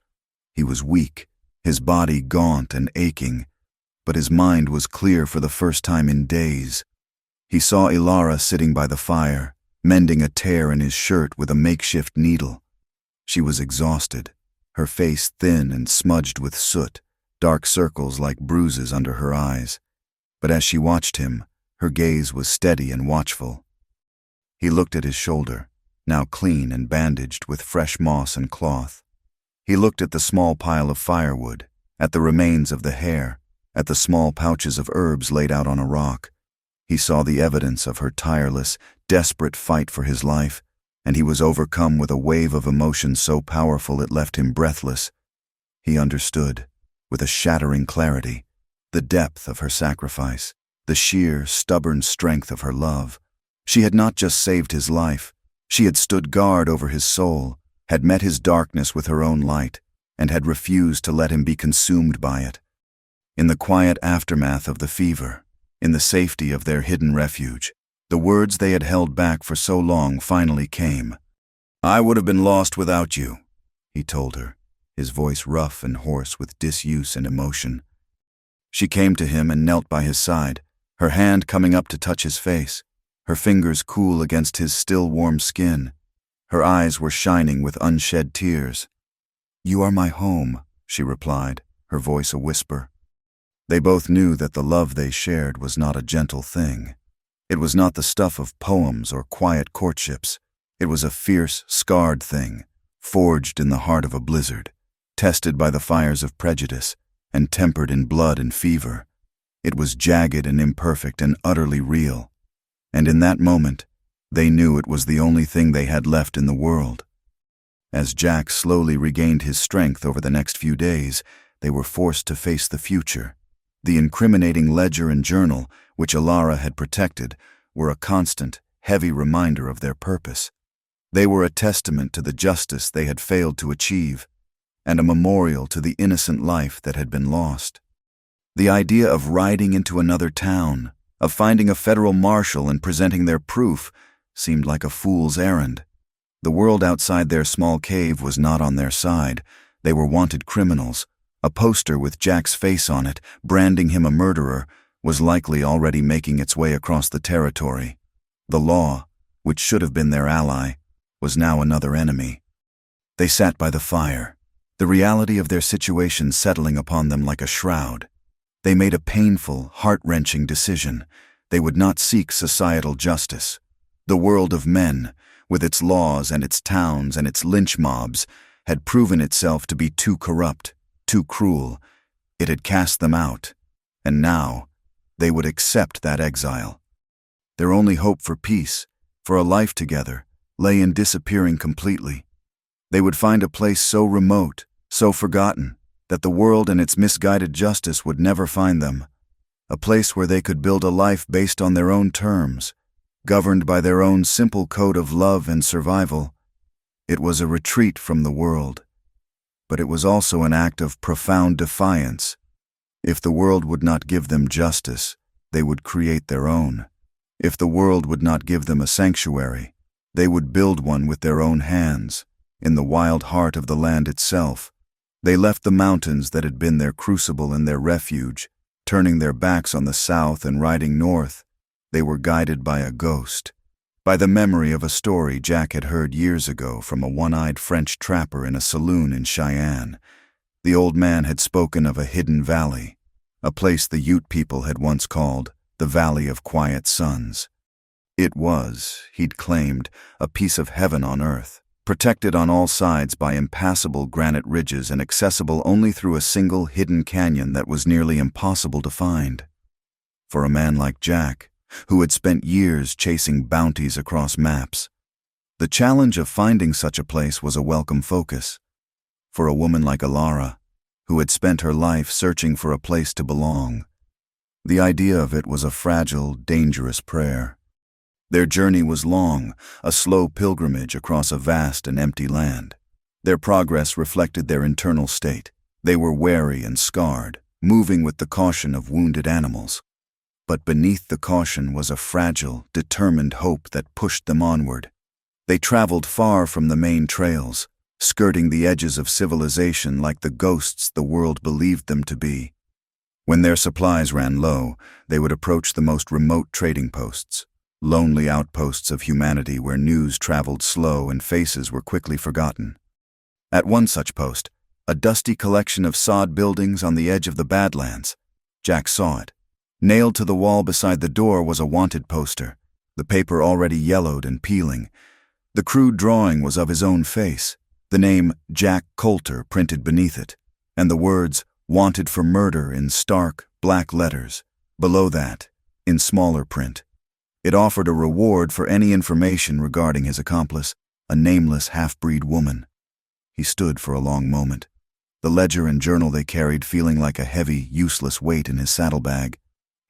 He was weak, his body gaunt and aching, but his mind was clear for the first time in days. He saw Ilara sitting by the fire, mending a tear in his shirt with a makeshift needle. She was exhausted, her face thin and smudged with soot, dark circles like bruises under her eyes. But as she watched him, her gaze was steady and watchful. He looked at his shoulder, now clean and bandaged with fresh moss and cloth. He looked at the small pile of firewood, at the remains of the hare, at the small pouches of herbs laid out on a rock. He saw the evidence of her tireless, desperate fight for his life, and he was overcome with a wave of emotion so powerful it left him breathless. He understood, with a shattering clarity, the depth of her sacrifice, the sheer, stubborn strength of her love. She had not just saved his life, she had stood guard over his soul, had met his darkness with her own light, and had refused to let him be consumed by it. In the quiet aftermath of the fever, in the safety of their hidden refuge, the words they had held back for so long finally came. "I would have been lost without you," he told her, his voice rough and hoarse with disuse and emotion. She came to him and knelt by his side, her hand coming up to touch his face, her fingers cool against his still warm skin. Her eyes were shining with unshed tears. "You are my home," she replied, her voice a whisper. They both knew that the love they shared was not a gentle thing. It was not the stuff of poems or quiet courtships. It was a fierce, scarred thing, forged in the heart of a blizzard, tested by the fires of prejudice, and tempered in blood and fever. It was jagged and imperfect and utterly real. And in that moment, they knew it was the only thing they had left in the world. As Jack slowly regained his strength over the next few days, they were forced to face the future. The incriminating ledger and journal, which Ilara had protected, were a constant, heavy reminder of their purpose. They were a testament to the justice they had failed to achieve, and a memorial to the innocent life that had been lost. The idea of riding into another town, of finding a federal marshal and presenting their proof, seemed like a fool's errand. The world outside their small cave was not on their side. They were wanted criminals. A poster with Jack's face on it, branding him a murderer, was likely already making its way across the territory. The law, which should have been their ally, was now another enemy. They sat by the fire, the reality of their situation settling upon them like a shroud. They made a painful, heart-wrenching decision. They would not seek societal justice. The world of men, with its laws and its towns and its lynch mobs, had proven itself to be too corrupt, too cruel. It had cast them out, and now they would accept that exile. Their only hope for peace, for a life together, lay in disappearing completely. They would find a place so remote, so forgotten, that the world and its misguided justice would never find them. A place where they could build a life based on their own terms, governed by their own simple code of love and survival. It was a retreat from the world, but it was also an act of profound defiance. If the world would not give them justice, they would create their own. If the world would not give them a sanctuary, they would build one with their own hands, in the wild heart of the land itself. They left the mountains that had been their crucible and their refuge, turning their backs on the south and riding north. They were guided by a ghost, by the memory of a story Jack had heard years ago from a one-eyed French trapper in a saloon in Cheyenne. The old man had spoken of a hidden valley, a place the Ute people had once called the Valley of Quiet Suns. It was, he'd claimed, a piece of heaven on earth, protected on all sides by impassable granite ridges and accessible only through a single hidden canyon that was nearly impossible to find. For a man like Jack, who had spent years chasing bounties across maps, the challenge of finding such a place was a welcome focus. For a woman like Alara, who had spent her life searching for a place to belong, the idea of it was a fragile, dangerous prayer. Their journey was long, a slow pilgrimage across a vast and empty land. Their progress reflected their internal state. They were weary and scarred, moving with the caution of wounded animals. But beneath the caution was a fragile, determined hope that pushed them onward. They traveled far from the main trails, skirting the edges of civilization like the ghosts the world believed them to be. When their supplies ran low, they would approach the most remote trading posts, lonely outposts of humanity where news traveled slow and faces were quickly forgotten. At one such post, a dusty collection of sod buildings on the edge of the Badlands, Jack saw it. Nailed to the wall beside the door was a wanted poster, the paper already yellowed and peeling. The crude drawing was of his own face, the name Jack Coulter printed beneath it, and the words "Wanted for murder" in stark, black letters. Below that, in smaller print, it offered a reward for any information regarding his accomplice, a nameless half-breed woman. He stood for a long moment, the ledger and journal they carried feeling like a heavy, useless weight in his saddlebag.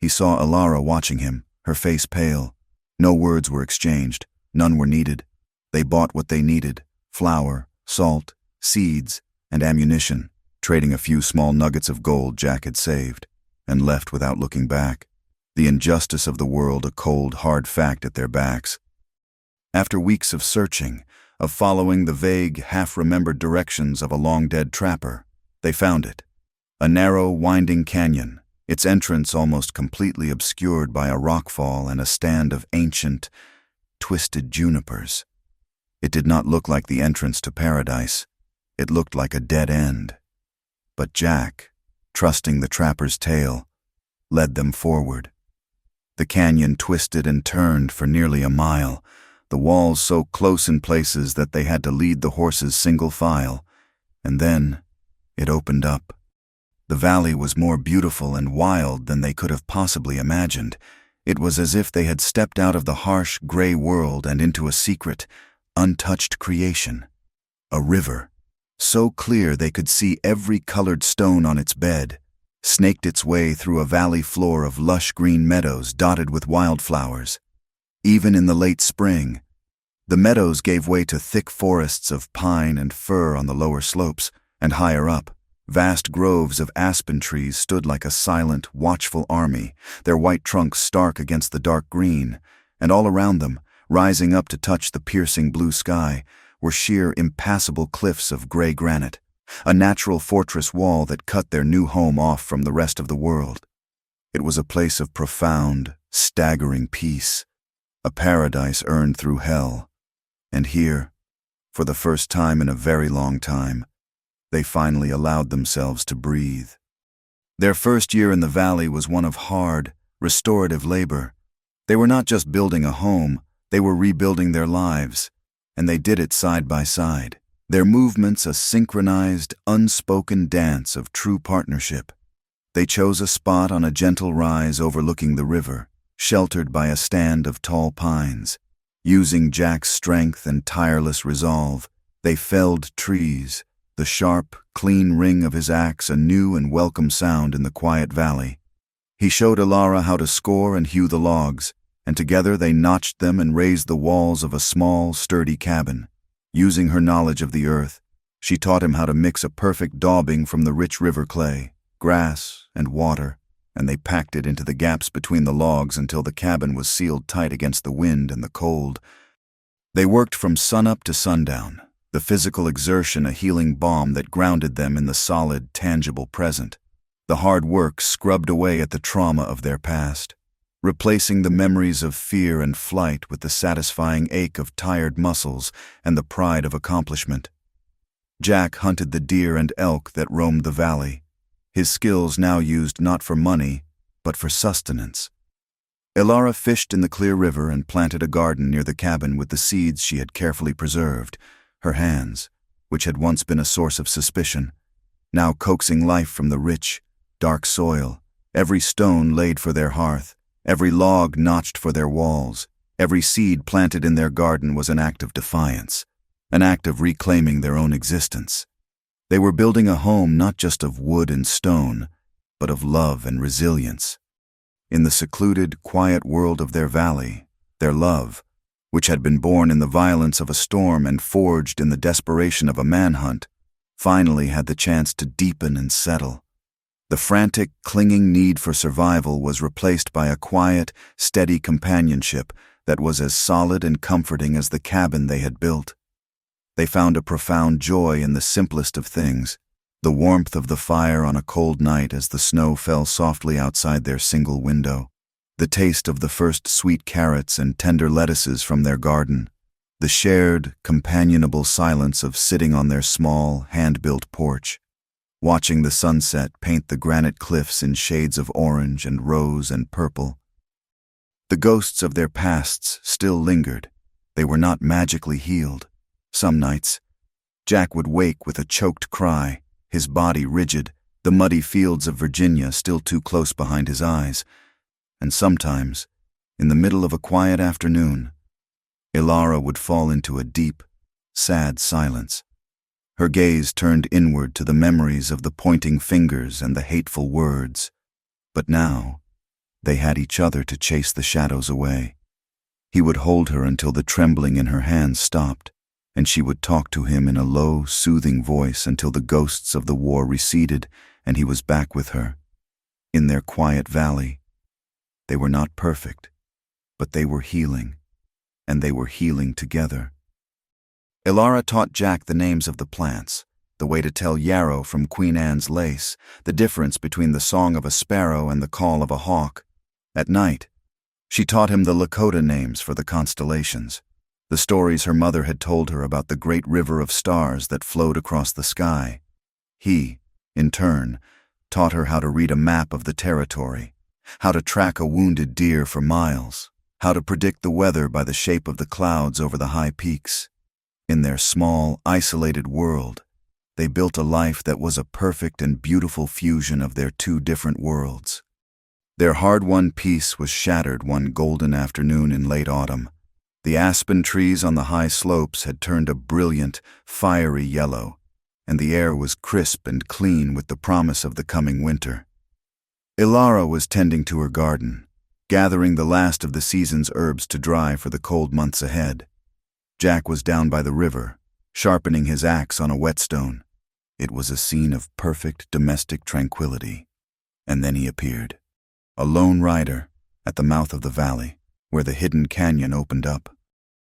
He saw Alara watching him, her face pale. No words were exchanged, none were needed. They bought what they needed: flour, salt, seeds, and ammunition, trading a few small nuggets of gold Jack had saved, and left without looking back, the injustice of the world a cold, hard fact at their backs. After weeks of searching, of following the vague, half-remembered directions of a long-dead trapper, they found it. A narrow, winding canyon, its entrance almost completely obscured by a rockfall and a stand of ancient, twisted junipers. It did not look like the entrance to paradise. It looked like a dead end. But Jack, trusting the trapper's tale, led them forward. The canyon twisted and turned for nearly a mile, the walls so close in places that they had to lead the horses single file, and then it opened up. The valley was more beautiful and wild than they could have possibly imagined. It was as if they had stepped out of the harsh, gray world and into a secret, untouched creation. A river, so clear they could see every colored stone on its bed, snaked its way through a valley floor of lush green meadows dotted with wildflowers. Even in the late spring, the meadows gave way to thick forests of pine and fir on the lower slopes, and higher up, vast groves of aspen trees stood like a silent, watchful army, their white trunks stark against the dark green, and all around them, Rising up to touch the piercing blue sky were sheer, impassable cliffs of gray granite, a natural fortress wall that cut their new home off from the rest of the world. It was a place of profound, staggering peace, a paradise earned through hell. And here, for the first time in a very long time, they finally allowed themselves to breathe. Their first year in the valley was one of hard, restorative labor. They were not just building a home, they were rebuilding their lives, and they did it side by side. Their movements a synchronized, unspoken dance of true partnership. They chose a spot on a gentle rise overlooking the river, sheltered by a stand of tall pines. Using Jack's strength and tireless resolve, they felled trees, the sharp, clean ring of his axe a new and welcome sound in the quiet valley. He showed Elara how to score and hew the logs, and together they notched them and raised the walls of a small, sturdy cabin. Using her knowledge of the earth, she taught him how to mix a perfect daubing from the rich river clay, grass, and water, and they packed it into the gaps between the logs until the cabin was sealed tight against the wind and the cold. They worked from sunup to sundown, the physical exertion a healing balm that grounded them in the solid, tangible present. The hard work scrubbed away at the trauma of their past, replacing the memories of fear and flight with the satisfying ache of tired muscles and the pride of accomplishment. Jack hunted the deer and elk that roamed the valley, his skills now used not for money, but for sustenance. Elara fished in the clear river and planted a garden near the cabin with the seeds she had carefully preserved, her hands, which had once been a source of suspicion, now coaxing life from the rich, dark soil, every stone laid for their hearth, every log notched for their walls, every seed planted in their garden was an act of defiance, an act of reclaiming their own existence. They were building a home not just of wood and stone, but of love and resilience. In the secluded, quiet world of their valley, their love, which had been born in the violence of a storm and forged in the desperation of a manhunt, finally had the chance to deepen and settle. The frantic, clinging need for survival was replaced by a quiet, steady companionship that was as solid and comforting as the cabin they had built. They found a profound joy in the simplest of things, the warmth of the fire on a cold night as the snow fell softly outside their single window, the taste of the first sweet carrots and tender lettuces from their garden, the shared, companionable silence of sitting on their small, hand-built porch, watching the sunset paint the granite cliffs in shades of orange and rose and purple. The ghosts of their pasts still lingered. They were not magically healed. Some nights, Jack would wake with a choked cry, his body rigid, the muddy fields of Virginia still too close behind his eyes. And sometimes, in the middle of a quiet afternoon, Elara would fall into a deep, sad silence. Her gaze turned inward to the memories of the pointing fingers and the hateful words. But now, they had each other to chase the shadows away. He would hold her until the trembling in her hands stopped, and she would talk to him in a low, soothing voice until the ghosts of the war receded and he was back with her. In their quiet valley, they were not perfect, but they were healing, and they were healing together. Elara taught Jack the names of the plants, the way to tell yarrow from Queen Anne's lace, the difference between the song of a sparrow and the call of a hawk. At night, she taught him the Lakota names for the constellations, the stories her mother had told her about the great river of stars that flowed across the sky. He, in turn, taught her how to read a map of the territory, how to track a wounded deer for miles, how to predict the weather by the shape of the clouds over the high peaks. In their small, isolated world, they built a life that was a perfect and beautiful fusion of their two different worlds. Their hard-won peace was shattered one golden afternoon in late autumn. The aspen trees on the high slopes had turned a brilliant, fiery yellow, and the air was crisp and clean with the promise of the coming winter. Elara was tending to her garden, gathering the last of the season's herbs to dry for the cold months ahead. Jack was down by the river, sharpening his axe on a whetstone. It was a scene of perfect domestic tranquility. And then he appeared, a lone rider, at the mouth of the valley, where the hidden canyon opened up.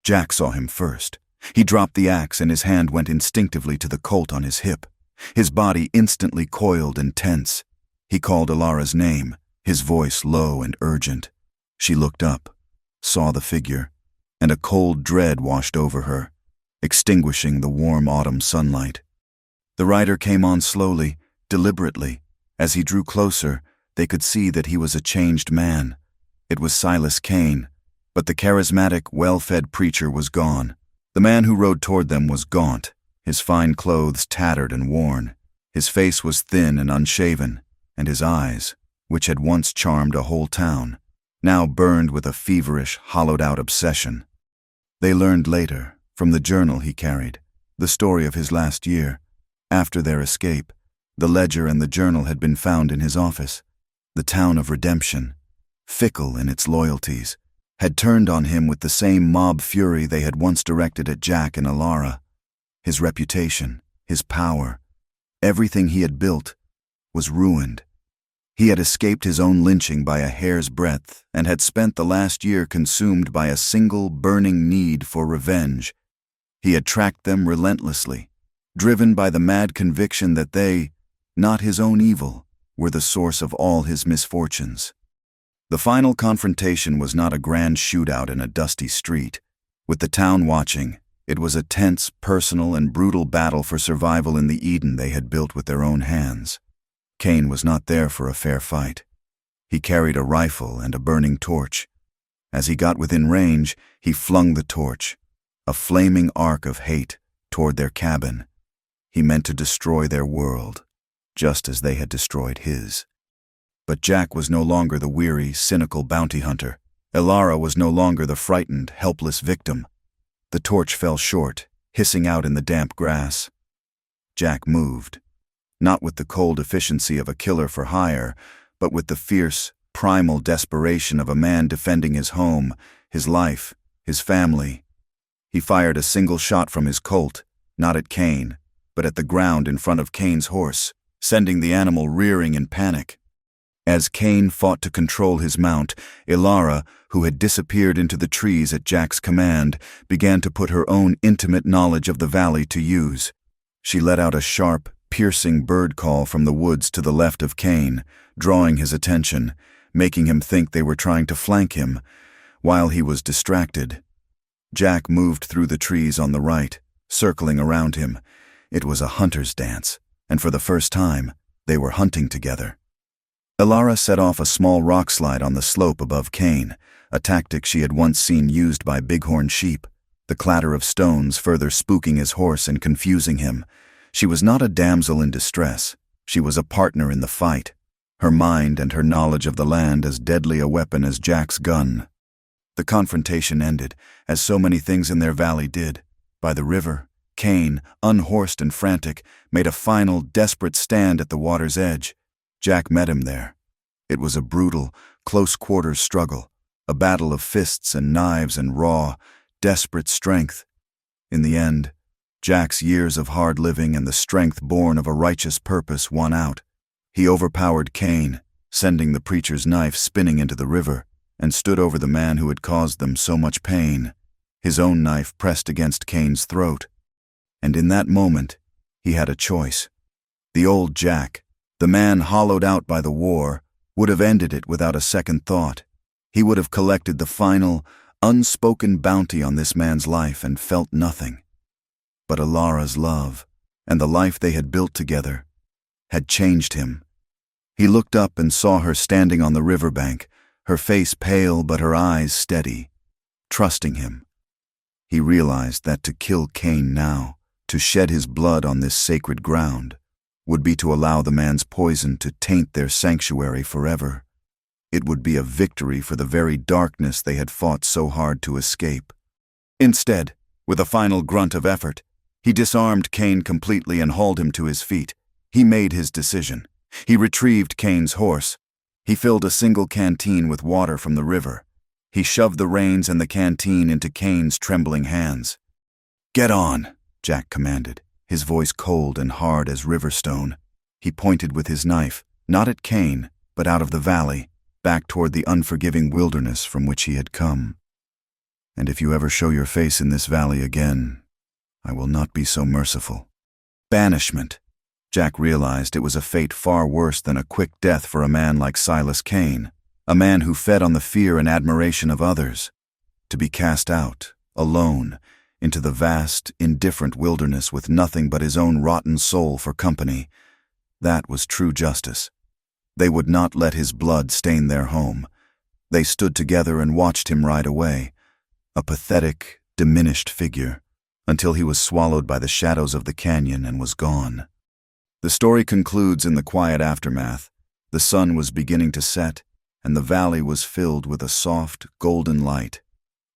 Jack saw him first. He dropped the axe and his hand went instinctively to the Colt on his hip. His body instantly coiled and tense. He called Alara's name, his voice low and urgent. She looked up, saw the figure, and a cold dread washed over her, extinguishing the warm autumn sunlight. The rider came on slowly, deliberately. As he drew closer, they could see that he was a changed man. It was Silas Kane, but the charismatic, well-fed preacher was gone. The man who rode toward them was gaunt, his fine clothes tattered and worn. His face was thin and unshaven, and his eyes, which had once charmed a whole town, now burned with a feverish, hollowed-out obsession. They learned later, from the journal he carried, the story of his last year. After their escape, the ledger and the journal had been found in his office. The town of Redemption, fickle in its loyalties, had turned on him with the same mob fury they had once directed at Jack and Alara. His reputation, his power, everything he had built, was ruined. He had escaped his own lynching by a hair's breadth and had spent the last year consumed by a single burning need for revenge. He had tracked them relentlessly, driven by the mad conviction that they, not his own evil, were the source of all his misfortunes. The final confrontation was not a grand shootout in a dusty street. With the town watching, it was a tense, personal, and brutal battle for survival in the Eden they had built with their own hands. Kane was not there for a fair fight. He carried a rifle and a burning torch. As he got within range, he flung the torch, a flaming arc of hate, toward their cabin. He meant to destroy their world, just as they had destroyed his. But Jack was no longer the weary, cynical bounty hunter. Alara was no longer the frightened, helpless victim. The torch fell short, hissing out in the damp grass. Jack moved, not with the cold efficiency of a killer for hire, but with the fierce, primal desperation of a man defending his home, his life, his family. He fired a single shot from his Colt, not at Kane, but at the ground in front of Kane's horse, sending the animal rearing in panic. As Kane fought to control his mount, Alara, who had disappeared into the trees at Jack's command, began to put her own intimate knowledge of the valley to use. She let out a sharp, piercing bird call from the woods to the left of Kane, drawing his attention, making him think they were trying to flank him, while he was distracted. Jack moved through the trees on the right, circling around him. It was a hunter's dance, and for the first time, they were hunting together. Alara set off a small rock slide on the slope above Kane, a tactic she had once seen used by bighorn sheep, the clatter of stones further spooking his horse and confusing him. She was not a damsel in distress. She was a partner in the fight, her mind and her knowledge of the land as deadly a weapon as Jack's gun. The confrontation ended, as so many things in their valley did. By the river, Kane, unhorsed and frantic, made a final, desperate stand at the water's edge. Jack met him there. It was a brutal, close-quarters struggle, a battle of fists and knives and raw, desperate strength. In the end, Jack's years of hard living and the strength born of a righteous purpose won out. He overpowered Kane, sending the preacher's knife spinning into the river, and stood over the man who had caused them so much pain, his own knife pressed against Kane's throat. And in that moment, he had a choice. The old Jack, the man hollowed out by the war, would have ended it without a second thought. He would have collected the final, unspoken bounty on this man's life and felt nothing. But Alara's love, and the life they had built together, had changed him. He looked up and saw her standing on the riverbank, her face pale but her eyes steady, trusting him. He realized that to kill Kane now, to shed his blood on this sacred ground, would be to allow the man's poison to taint their sanctuary forever. It would be a victory for the very darkness they had fought so hard to escape. Instead, with a final grunt of effort, he disarmed Kane completely and hauled him to his feet. He made his decision. He retrieved Kane's horse. He filled a single canteen with water from the river. He shoved the reins and the canteen into Kane's trembling hands. "Get on," Jack commanded, his voice cold and hard as river stone. He pointed with his knife, not at Kane, but out of the valley, back toward the unforgiving wilderness from which he had come. And if you ever show your face in this valley again, I will not be so merciful. Banishment. Jack realized it was a fate far worse than a quick death for a man like Silas Cain, a man who fed on the fear and admiration of others. To be cast out, alone, into the vast, indifferent wilderness with nothing but his own rotten soul for company, that was true justice. They would not let his blood stain their home. They stood together and watched him ride away, a pathetic, diminished figure, until he was swallowed by the shadows of the canyon and was gone. The story concludes in the quiet aftermath. The sun was beginning to set, and the valley was filled with a soft, golden light.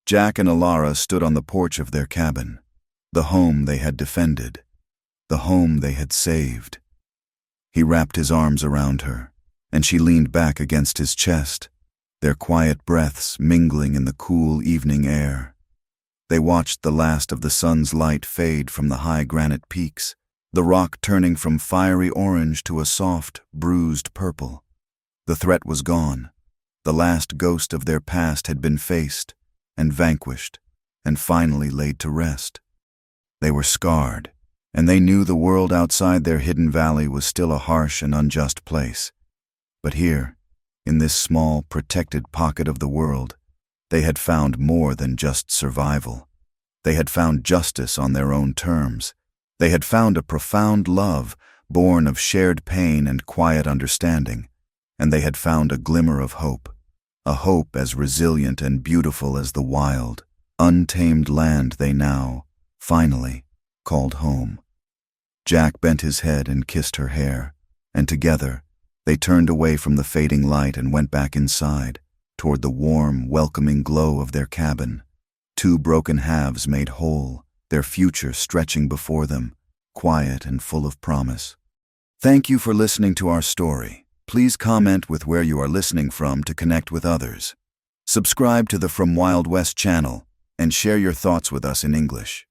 Jack and Alara stood on the porch of their cabin, the home they had defended, the home they had saved. He wrapped his arms around her, and she leaned back against his chest, their quiet breaths mingling in the cool evening air. They watched the last of the sun's light fade from the high granite peaks, the rock turning from fiery orange to a soft, bruised purple. The threat was gone. The last ghost of their past had been faced and vanquished and finally laid to rest. They were scarred, and they knew the world outside their hidden valley was still a harsh and unjust place. But here, in this small, protected pocket of the world, they had found more than just survival. They had found justice on their own terms. They had found a profound love, born of shared pain and quiet understanding. And they had found a glimmer of hope, a hope as resilient and beautiful as the wild, untamed land they now, finally, called home. Jack bent his head and kissed her hair, and together, they turned away from the fading light and went back inside, toward the warm, welcoming glow of their cabin. Two broken halves made whole, their future stretching before them, quiet and full of promise. Thank you for listening to our story. Please comment with where you are listening from to connect with others. Subscribe to the From Wild West channel and share your thoughts with us in English.